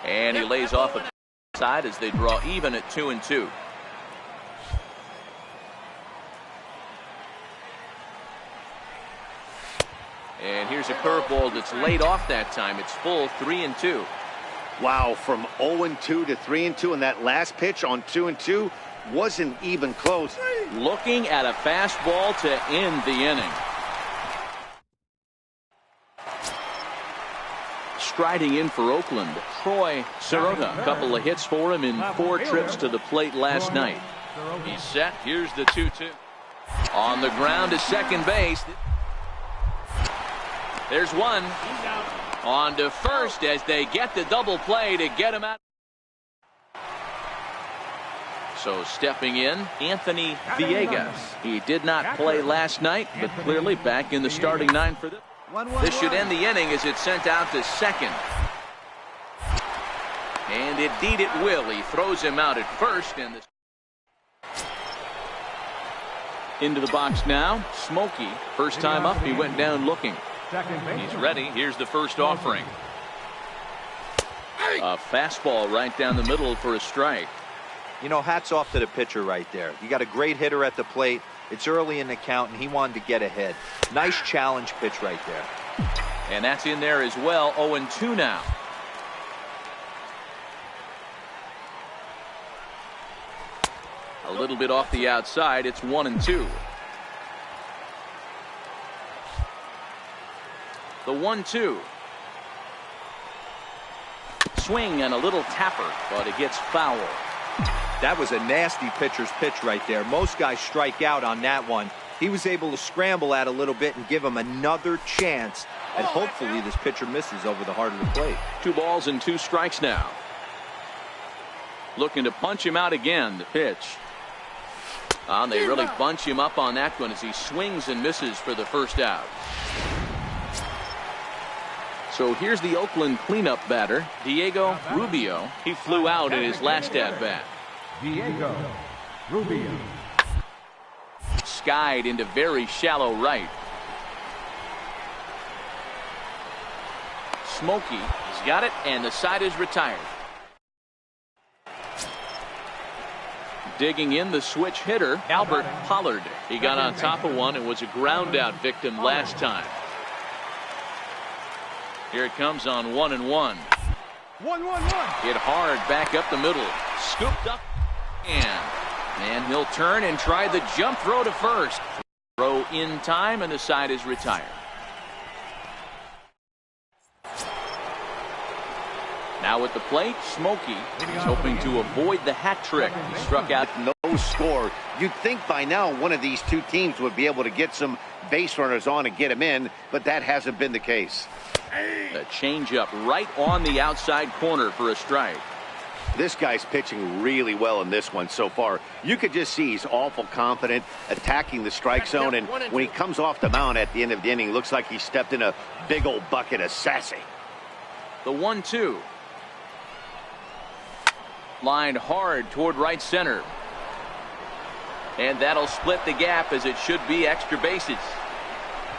And he lays off the side as they draw even at 2-2. And here's a curveball that's laid off that time. It's full 3-2. Wow, from 0-2 to 3-2, and that last pitch on 2-2 wasn't even close. Looking at a fastball to end the inning. Striding in for Oakland, Troy Sirota. A couple of hits for him in 4 trips to the plate last night. He's set. Here's the 2-2. On the ground to second base. There's one. On to first as they get the double play to get him out. So stepping in, Anthony Villegas. He did not play last night, but clearly back in the starting 9 for this. This should end the inning as it's sent out to second. And indeed it will. He throws him out at first. And into the box now, Smokey. First time up, he went down looking. He's ready. Here's the first offering. A fastball right down the middle for a strike. You know, hats off to the pitcher right there. You got a great hitter at the plate. It's early in the count, and he wanted to get ahead. Nice challenge pitch right there. And that's in there as well. 0-2 now. A little bit off the outside. It's 1-2. The 1-2. Swing and a little tapper, but it gets foul. That was a nasty pitcher's pitch right there. Most guys strike out on that one. He was able to scramble at a little bit and give him another chance. And hopefully this pitcher misses over the heart of the plate. 2 balls and 2 strikes now. Looking to punch him out again. The pitch. They really bunch him up on that one as he swings and misses for the first out. So here's the Oakland cleanup batter, Diego Rubio. He flew out in his last at-bat. Diego Rubio. Skied into very shallow right. Smokey has got it, and the side is retired. Digging in the switch hitter, Albert Pollard. He got on top of one and was a ground out victim last time. Here it comes on 1-1. 1-1-1. Hit hard back up the middle. Scooped up. And he'll turn and try the jump throw to first. Throw in time, and the side is retired. Now at the plate, Smokey is hoping to avoid the hat trick. He struck out. No score. You'd think by now one of these two teams would be able to get some base runners on and get them in, but that hasn't been the case. A changeup right on the outside corner for a strike. This guy's pitching really well in this one so far. You could just see he's awful confident attacking the strike zone, and when he comes off the mound at the end of the inning, looks like he stepped in a big old bucket of sassy. The 1-2. Lined hard toward right center. And that'll split the gap as it should be extra bases.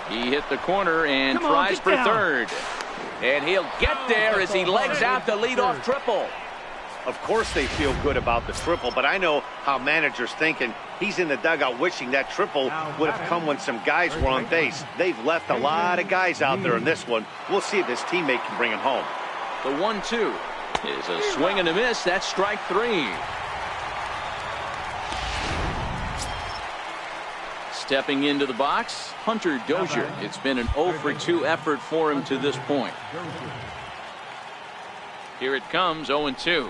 He hit the corner and tries for third. And he'll get there as he legs out the leadoff triple. Of course they feel good about the triple, but I know how managers thinking. He's in the dugout wishing that triple would have come when some guys were on base. They've left a lot of guys out there in this one. We'll see if his teammate can bring him home. The 1-2 is a swing and a miss. That's strike 3. Stepping into the box, Hunter Dozier. It's been an 0-for-2 effort for him to this point. Here it comes, 0-2.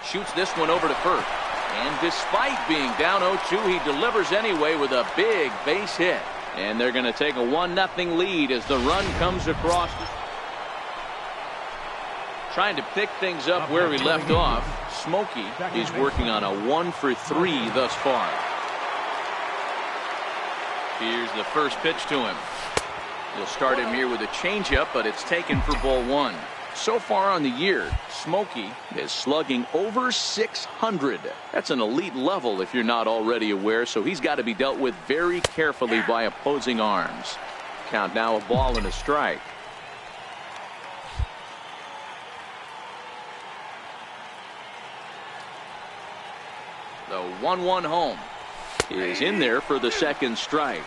Shoots this one over to first. And despite being down 0-2, he delivers anyway with a big base hit. And they're going to take a 1-0 lead as the run comes across. Trying to pick things up where he left off. Smokey is working on a 1-for-3 thus far. Here's the first pitch to him. He'll start him here with a changeup, but it's taken for ball one. So far on the year, Smokey is slugging over 600. That's an elite level if you're not already aware, so he's got to be dealt with very carefully by opposing arms. Count now a ball and a strike. The 1-1 home is in there for the second strike.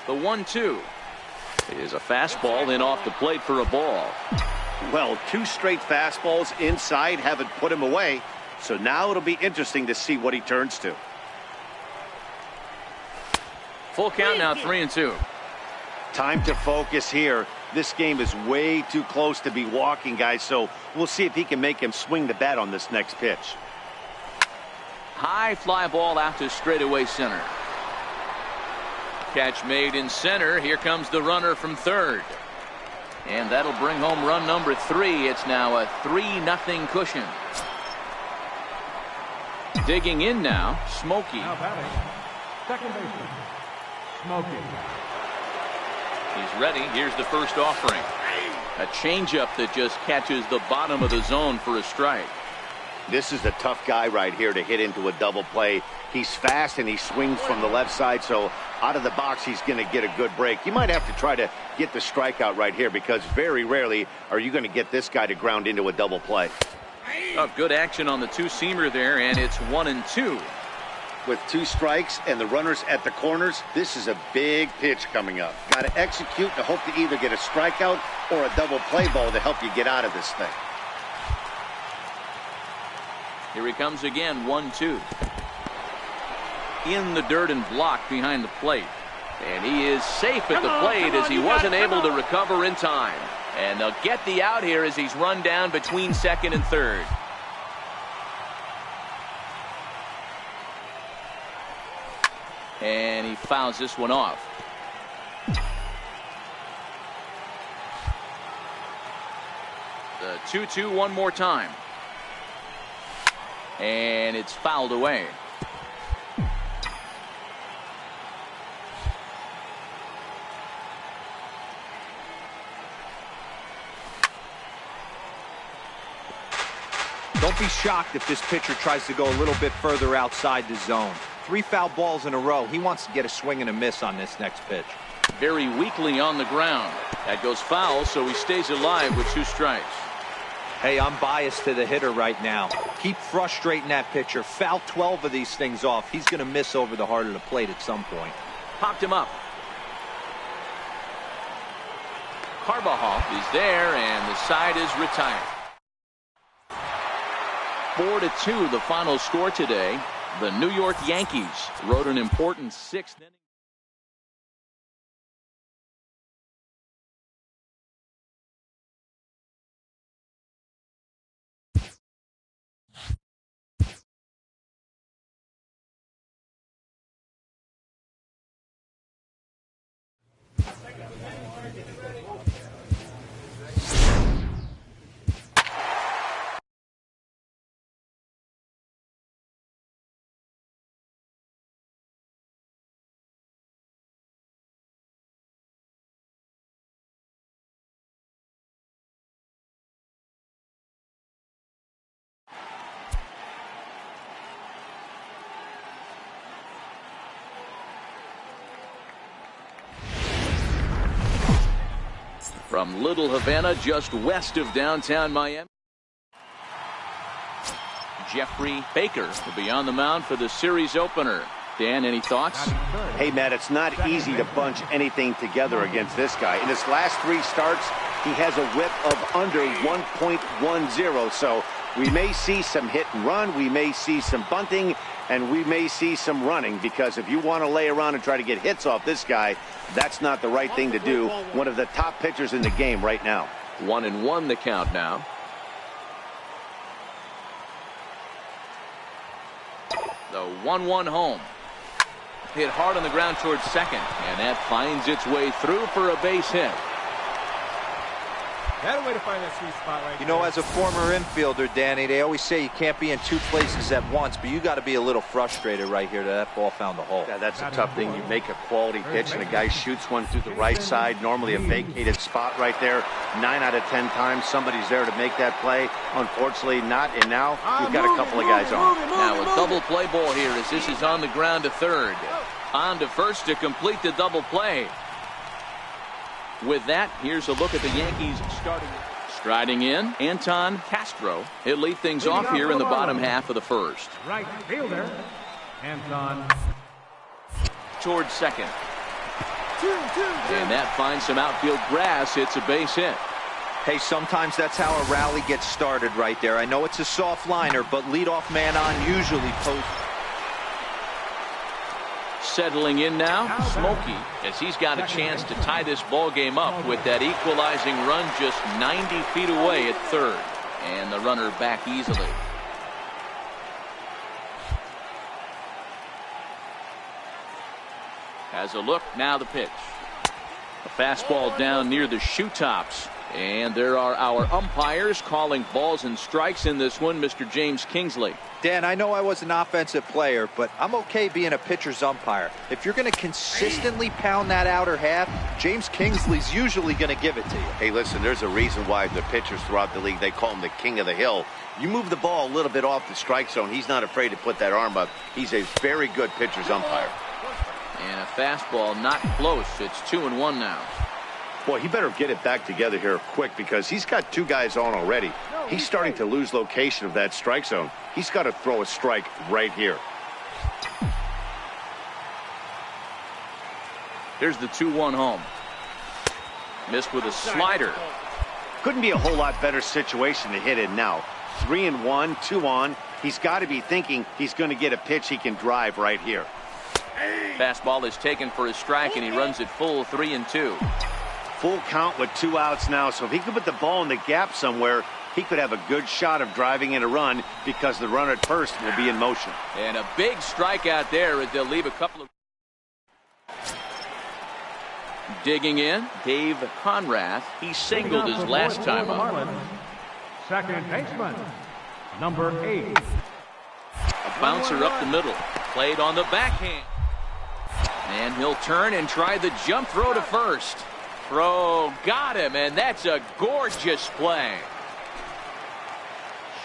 The 1-2 is a fastball in off the plate for a ball. Well, two straight fastballs inside haven't put him away. So now it'll be interesting to see what he turns to. Full count now, 3-2. Time to focus here. This game is way too close to be walking, guys. So we'll see if he can make him swing the bat on this next pitch. High fly ball out to straightaway center. Catch made in center. Here comes the runner from third. And that'll bring home run number 3. It's now a 3-0 cushion. Digging in now, Smokey. Now batting, second baseman, Smokey. He's ready. Here's the first offering. A changeup that just catches the bottom of the zone for a strike. This is a tough guy right here to hit into a double play. He's fast and he swings from the left side, so out of the box he's going to get a good break. You might have to try to get the strikeout right here because very rarely are you going to get this guy to ground into a double play. Oh, good action on the two-seamer there, and it's 1-2. With 2 strikes and the runners at the corners, this is a big pitch coming up. Got to execute to hope to either get a strikeout or a double play ball to help you get out of this thing. Here he comes again, 1-2. In the dirt and blocked behind the plate. And he is safe at the plate as he wasn't able to recover in time. And they'll get the out here as he's run down between second and third. And he fouls this one off. The 2-2 one more time. And it's fouled away. Don't be shocked if this pitcher tries to go a little bit further outside the zone. 3 foul balls in a row. He wants to get a swing and a miss on this next pitch. Very weakly on the ground. That goes foul, so he stays alive with 2 strikes. Hey, I'm biased to the hitter right now. Keep frustrating that pitcher. Foul 12 of these things off. He's going to miss over the heart of the plate at some point. Popped him up. Carbajal is there, and the side is retired. 4-2 the final score today. The New York Yankees rode an important 6th inning. From Little Havana, just west of downtown Miami, Jeffrey Baker will be on the mound for the series opener. Dan, any thoughts? Hey, Matt, it's not easy to bunch anything together against this guy. In his last 3 starts, he has a whip of under 1.10. So we may see some hit and run, we may see some bunting, and we may see some running, because if you want to lay around and try to get hits off this guy, that's not the right thing to do. One of the top pitchers in the game right now. 1-1 the count now. The 1-1 home. Hit hard on the ground towards second, and that finds its way through for a base hit. That way to find that sweet spot right You know, as a former infielder, Danny, they always say you can't be in two places at once, but you got to be a little frustrated right here that ball found the hole. Yeah, that's a tough thing. You make a quality pitch and a guy shoots one through the right side, normally a vacated spot right there. 9 out of 10 times somebody's there to make that play. Unfortunately not, and now you've got a couple of guys on. Now a double play ball here as this is on the ground to third. On to first to complete the double play. With that, here's a look at the Yankees starting. Striding in, Anton Castro. He'll lead things off here in the bottom half of the first. Right fielder, Anton. Towards second. And that finds some outfield grass. It's a base hit. Hey, sometimes that's how a rally gets started right there. I know it's a soft liner, but leadoff man on usually posts. Settling in now, Smokey, as he's got a chance to tie this ball game up with that equalizing run just 90 feet away at third. And the runner back easily. Has a look, now the pitch. A fastball down near the shoe tops. And there are our umpires calling balls and strikes in this one, Mr. James Kingsley. Dan, I know I was an offensive player, but I'm okay being a pitcher's umpire. If you're going to consistently pound that outer half, James Kingsley's usually going to give it to you. Hey, listen, there's a reason why the pitchers throughout the league, they call him the king of the hill. You move the ball a little bit off the strike zone, he's not afraid to put that arm up. He's a very good pitcher's umpire. And a fastball not close. It's 2-1 now. Boy, he better get it back together here quick because he's got two guys on already. He's starting to lose location of that strike zone. He's got to throw a strike right here. Here's the 2-1 home. Missed with a slider. Couldn't be a whole lot better situation to hit in now. 3-1, 2 on. He's got to be thinking he's going to get a pitch he can drive right here. Fastball is taken for a strike, and he runs it full 3-2. Full count with 2 outs now, so if he could put the ball in the gap somewhere, he could have a good shot of driving in a run because the runner at first will be in motion. And a big strikeout there as they'll leave a couple of... Digging in, Dave Conrath. He singled his last time up. Second baseman, number 8. A bouncer up the middle. Played on the backhand. And he'll turn and try the jump throw to first. Throw got him, and that's a gorgeous play.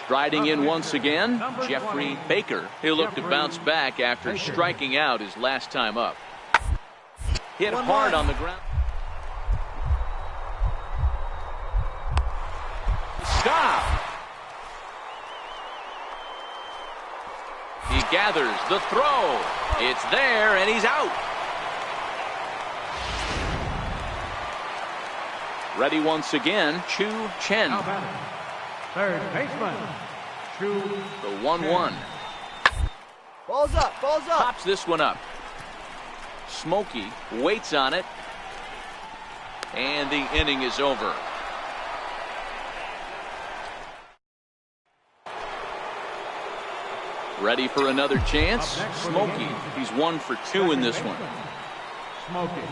Striding in once again, Jeffrey Baker. He'll look to bounce back after striking out his last time up. Hit hard on the ground. Stop. He gathers the throw. It's there, and he's out. Ready once again, Chu Chen. Third baseman, Chu. The 1-1. Balls up, balls up. Pops this one up. Smokey waits on it. And the inning is over. Ready for another chance? Smokey. He's 1 for 2 in this one. Smokey.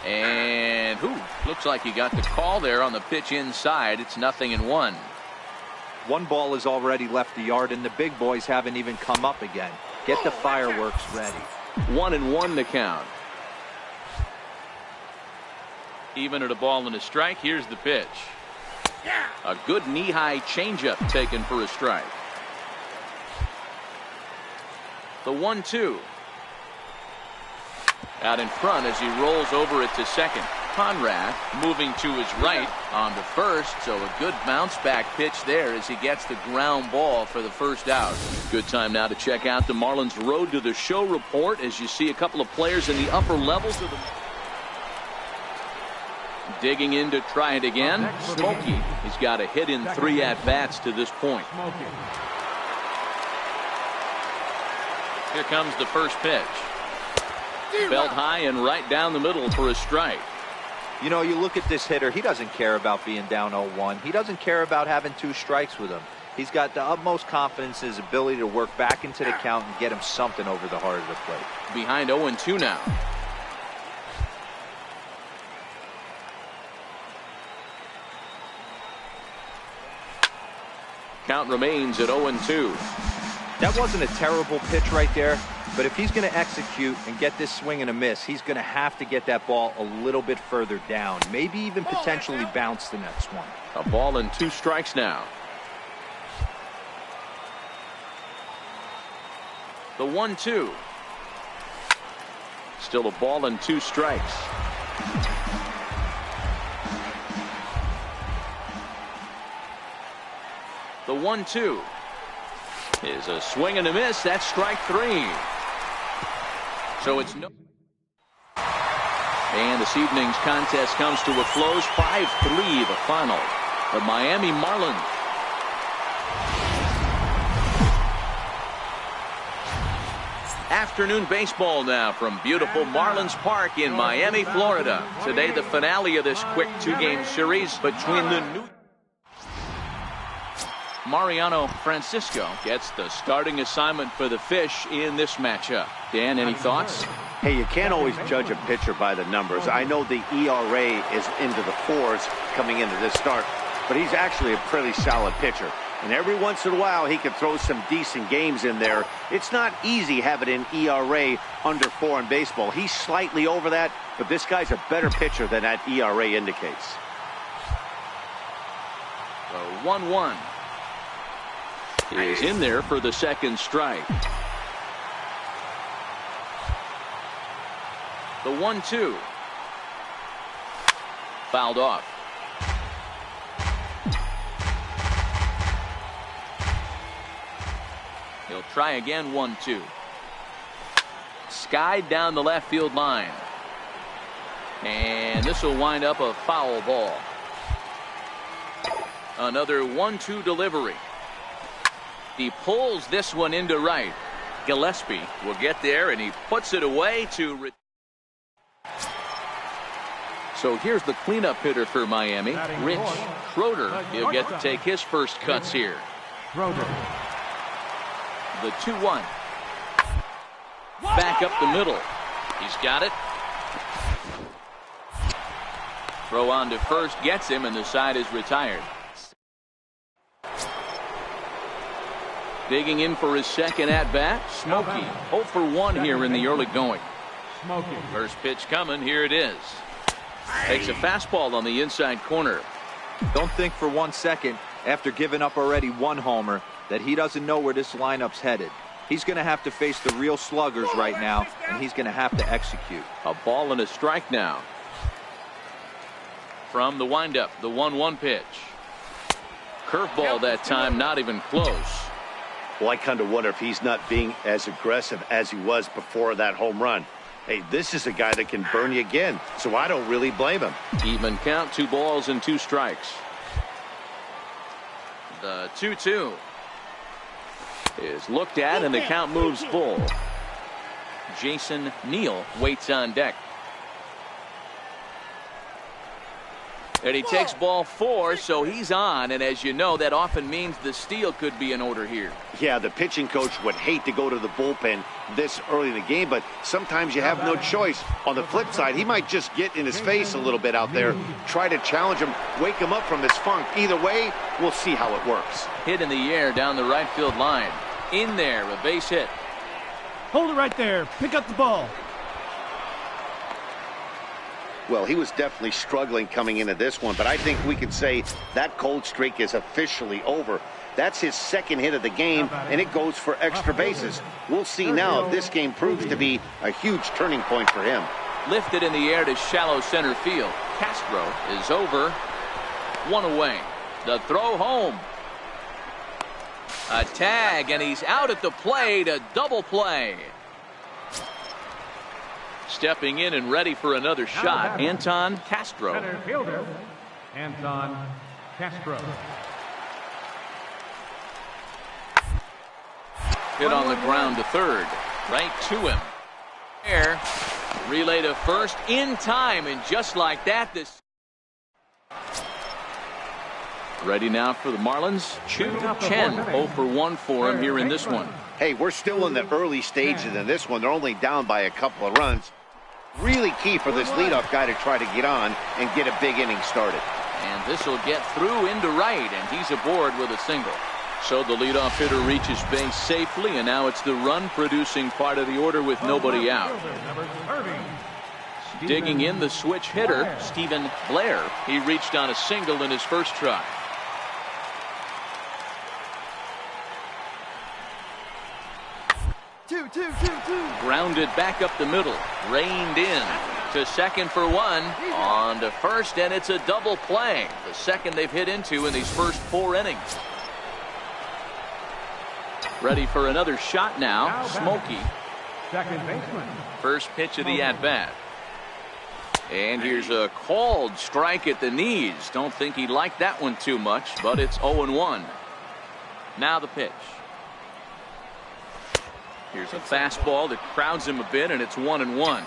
And looks like he got the call there on the pitch inside. It's 0-1. One ball has already left the yard, and the big boys haven't even come up again. Get the fireworks ready. 1-1 to count. Even at a ball and a strike, here's the pitch. A good knee-high changeup taken for a strike. The 1-2. Out in front as he rolls over it to second. Conrad moving to his right on to first, so a good bounce back pitch there as he gets the ground ball for the first out. Good time now to check out the Marlins Road to the Show report as you see a couple of players in the upper levels of the... Digging in to try it again. Smokey. He's got a hit in 3 at-bats to this point. Here comes the first pitch. Belt high and right down the middle for a strike. You know, you look at this hitter, he doesn't care about being down 0-1. He doesn't care about having 2 strikes with him. He's got the utmost confidence in his ability to work back into the count and get him something over the heart of the plate. Behind 0-2 now. count remains at 0-2. That wasn't a terrible pitch right there, but if he's going to execute and get this swing and a miss, he's going to have to get that ball a little bit further down, maybe even potentially bounce the next one. A ball and 2 strikes now. The 1-2. Still a ball and 2 strikes. The 1-2 is a swing and a miss. That's strike 3. So it's no. And this evening's contest comes to a close. 5-3 the final. The Miami Marlins. Afternoon baseball now from beautiful Marlins Park in Miami, Florida. Today the finale of this quick 2-game series between the new Mariano Francisco gets the starting assignment for the Fish in this matchup. Dan, any thoughts? Hey, you can't always judge a pitcher by the numbers. I know the ERA is into the 4s coming into this start, but he's actually a pretty solid pitcher. And every once in a while, he can throw some decent games in there. It's not easy having an ERA under 4 in baseball. He's slightly over that, but this guy's a better pitcher than that ERA indicates. The 1-1 is in there for the second strike. The 1-2 fouled off. He'll try again. 1-2. Skied down the left field line. And this will wind up a foul ball. Another 1-2 delivery. He pulls this one into right. Gillespie will get there, and he puts it away to. So here's the cleanup hitter for Miami, Rich Schroeder. He'll get to take his first cuts here. The 2-1. Back up the middle. He's got it. Throw on to first gets him, and the side is retired. Digging in for his second at-bat, Smokey. 0 for 1 here in the early going. First pitch coming. Here it is. Takes a fastball on the inside corner. Don't think for 1 second, after giving up already 1 homer, that he doesn't know where this lineup's headed. He's going to have to face the real sluggers right now, and he's going to have to execute. A ball and a strike now. From the windup, the 1-1 pitch. Curveball that time, not even close. Well, I kind of wonder if he's not being as aggressive as he was before that home run. Hey, this is a guy that can burn you again, so I don't really blame him. Even count, 2 balls and 2 strikes. The 2-2 is looked at, and the count moves full. Jason Neal waits on deck. And he takes ball 4, so he's on, and as you know, that often means the steal could be in order here. Yeah, the pitching coach would hate to go to the bullpen this early in the game, but sometimes you have no choice. On the flip side, he might just get in his face a little bit out there, try to challenge him, wake him up from his funk. Either way, we'll see how it works. Hit in the air down the right field line. In there, a base hit. Hold it right there. Pick up the ball. Well, he was definitely struggling coming into this one, but I think we could say that cold streak is officially over. That's his second hit of the game, and it goes for extra bases. We'll see now if this game proves to be a huge turning point for him. Lifted in the air to shallow center field. Castro is over. 1 away. The throw home. A tag, and he's out at the plate. A double play. Stepping in and ready for another shot, Anton Castro. Center fielder, Anton Castro. Hit on the ground to third. Right to him. There. Relay to first in time, and just like that, this. Ready now for the Marlins. Chu Chen, 0 for 1 for him here in this one. Hey, we're still in the early stages in this one. They're only down by a couple of runs. Really key for this leadoff guy to try to get on and get a big inning started. And this will get through into right, and he's aboard with a single. So the leadoff hitter reaches base safely, and now it's the run-producing part of the order with nobody out. Digging in, the switch hitter, Stephen Blair. He reached on a single in his first try. Grounded back up the middle. Reined in to second for one. On to first, and it's a double play. The second they've hit into in these first 4 innings. Ready for another shot now. Smokey. Second baseman. First pitch of the at-bat. And here's a called strike at the knees. Don't think he liked that one too much, but it's 0-1. Now the pitch. Here's a fastball that crowds him a bit, and it's 1-1.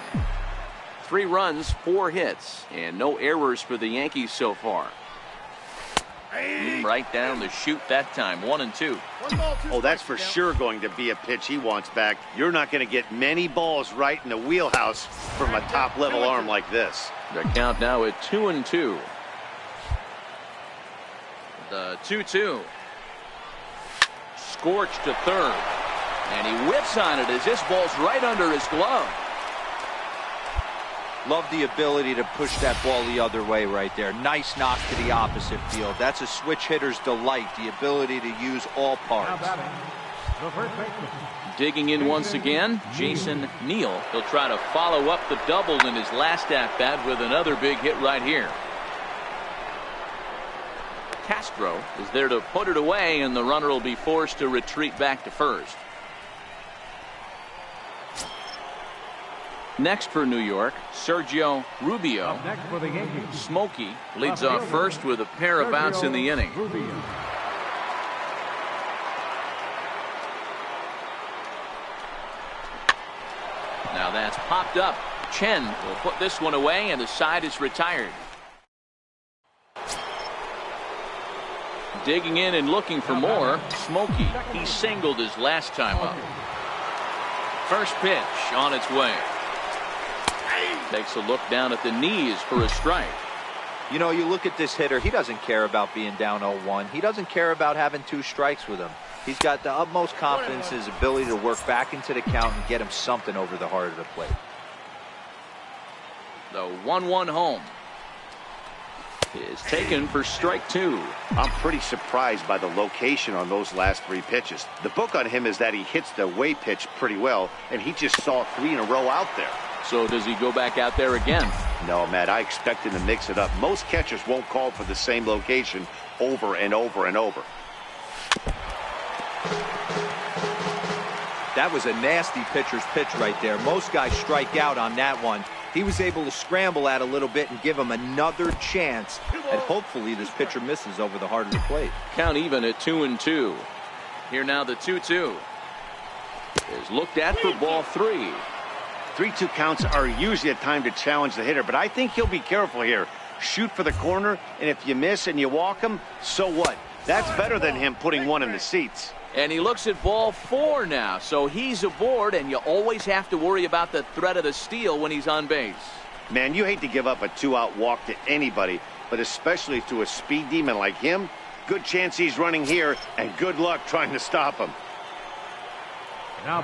3 runs, 4 hits, and no errors for the Yankees so far. Right down the chute that time, 1-2. Oh, that's for sure going to be a pitch he wants back. You're not going to get many balls right in the wheelhouse from a top-level arm like this. The count now at 2-2. The 2-2. Scorched to third. And he whips on it as this ball's right under his glove. Love the ability to push that ball the other way right there. Nice knock to the opposite field. That's a switch hitter's delight, the ability to use all parts. Digging in once again, Jason Neal. He'll try to follow up the double in his last at-bat with another big hit right here. Castro is there to put it away, and the runner will be forced to retreat back to first. Next for New York, Sergio Rubio. Next for the Yankees. Smokey leads off first with a pair of outs in the inning. Now that's popped up. Chen will put this one away, and the side is retired. Digging in and looking for more, Smokey. He singled his last time up. First pitch on its way. Takes a look down at the knees for a strike. You know, you look at this hitter, he doesn't care about being down 0-1. He doesn't care about having 2 strikes with him. He's got the utmost confidence in his ability to work back into the count and get him something over the heart of the plate. The 1-1 home is taken for strike 2. I'm pretty surprised by the location on those last 3 pitches. The book on him is that he hits the away pitch pretty well, and he just saw 3 in a row out there. So does he go back out there again? No, Matt, I expect him to mix it up. Most catchers won't call for the same location over and over and over. That was a nasty pitcher's pitch right there. Most guys strike out on that one. He was able to scramble at a little bit and give him another chance, and hopefully this pitcher misses over the heart of the plate. Count even at 2-2. Here now the 2-2 is looked at for ball 3. 3-2 counts are usually a time to challenge the hitter, but I think he'll be careful here. Shoot for the corner, and if you miss and you walk him, so what? That's better than him putting one in the seats. And he looks at ball 4 now, so he's aboard, and you always have to worry about the threat of the steal when he's on base. Man, you hate to give up a 2-out walk to anybody, but especially to a speed demon like him. Good chance he's running here, and good luck trying to stop him.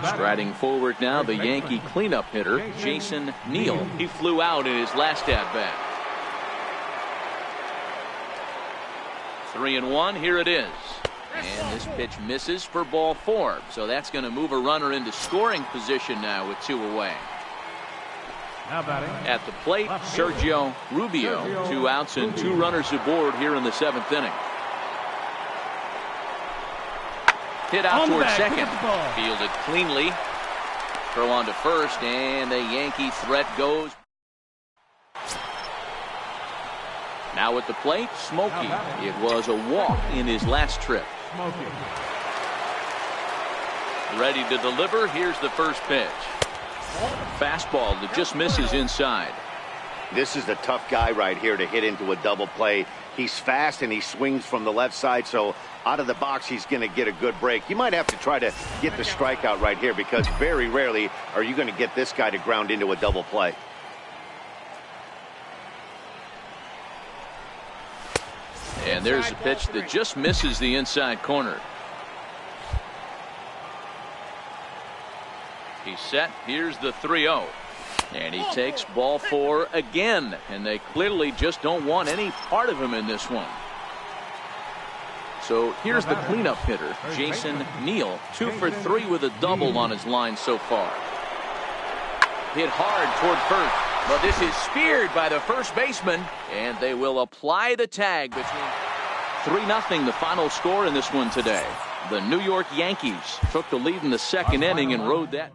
Striding forward now, the Yankee cleanup hitter, Jason Neal. He flew out in his last at-bat. 3-1, here it is. And this pitch misses for ball 4. So that's going to move a runner into scoring position now with 2 away. At the plate, Sergio Rubio. 2 outs and 2 runners aboard here in the 7th inning. Hit out toward second. Fielded cleanly. Throw on to first, and the Yankee threat goes. Now at the plate, Smokey. It was a walk in his last trip. Ready to deliver. Here's the first pitch. Fastball that just misses inside. This is the tough guy right here to hit into a double play. He's fast and he swings from the left side, so out of the box he's going to get a good break. You might have to try to get the strikeout right here, because very rarely are you going to get this guy to ground into a double play. And there's a pitch that just misses the inside corner. He's set. Here's the 3-0. And he takes ball 4 again. And they clearly just don't want any part of him in this one. So here's the cleanup hitter, Jason Neal, 2 for 3 with a double on his line so far. Hit hard toward first, but this is speared by the first baseman, and they will apply the tag between 3-0 the final score in this one today. The New York Yankees took the lead in the second inning and rode that.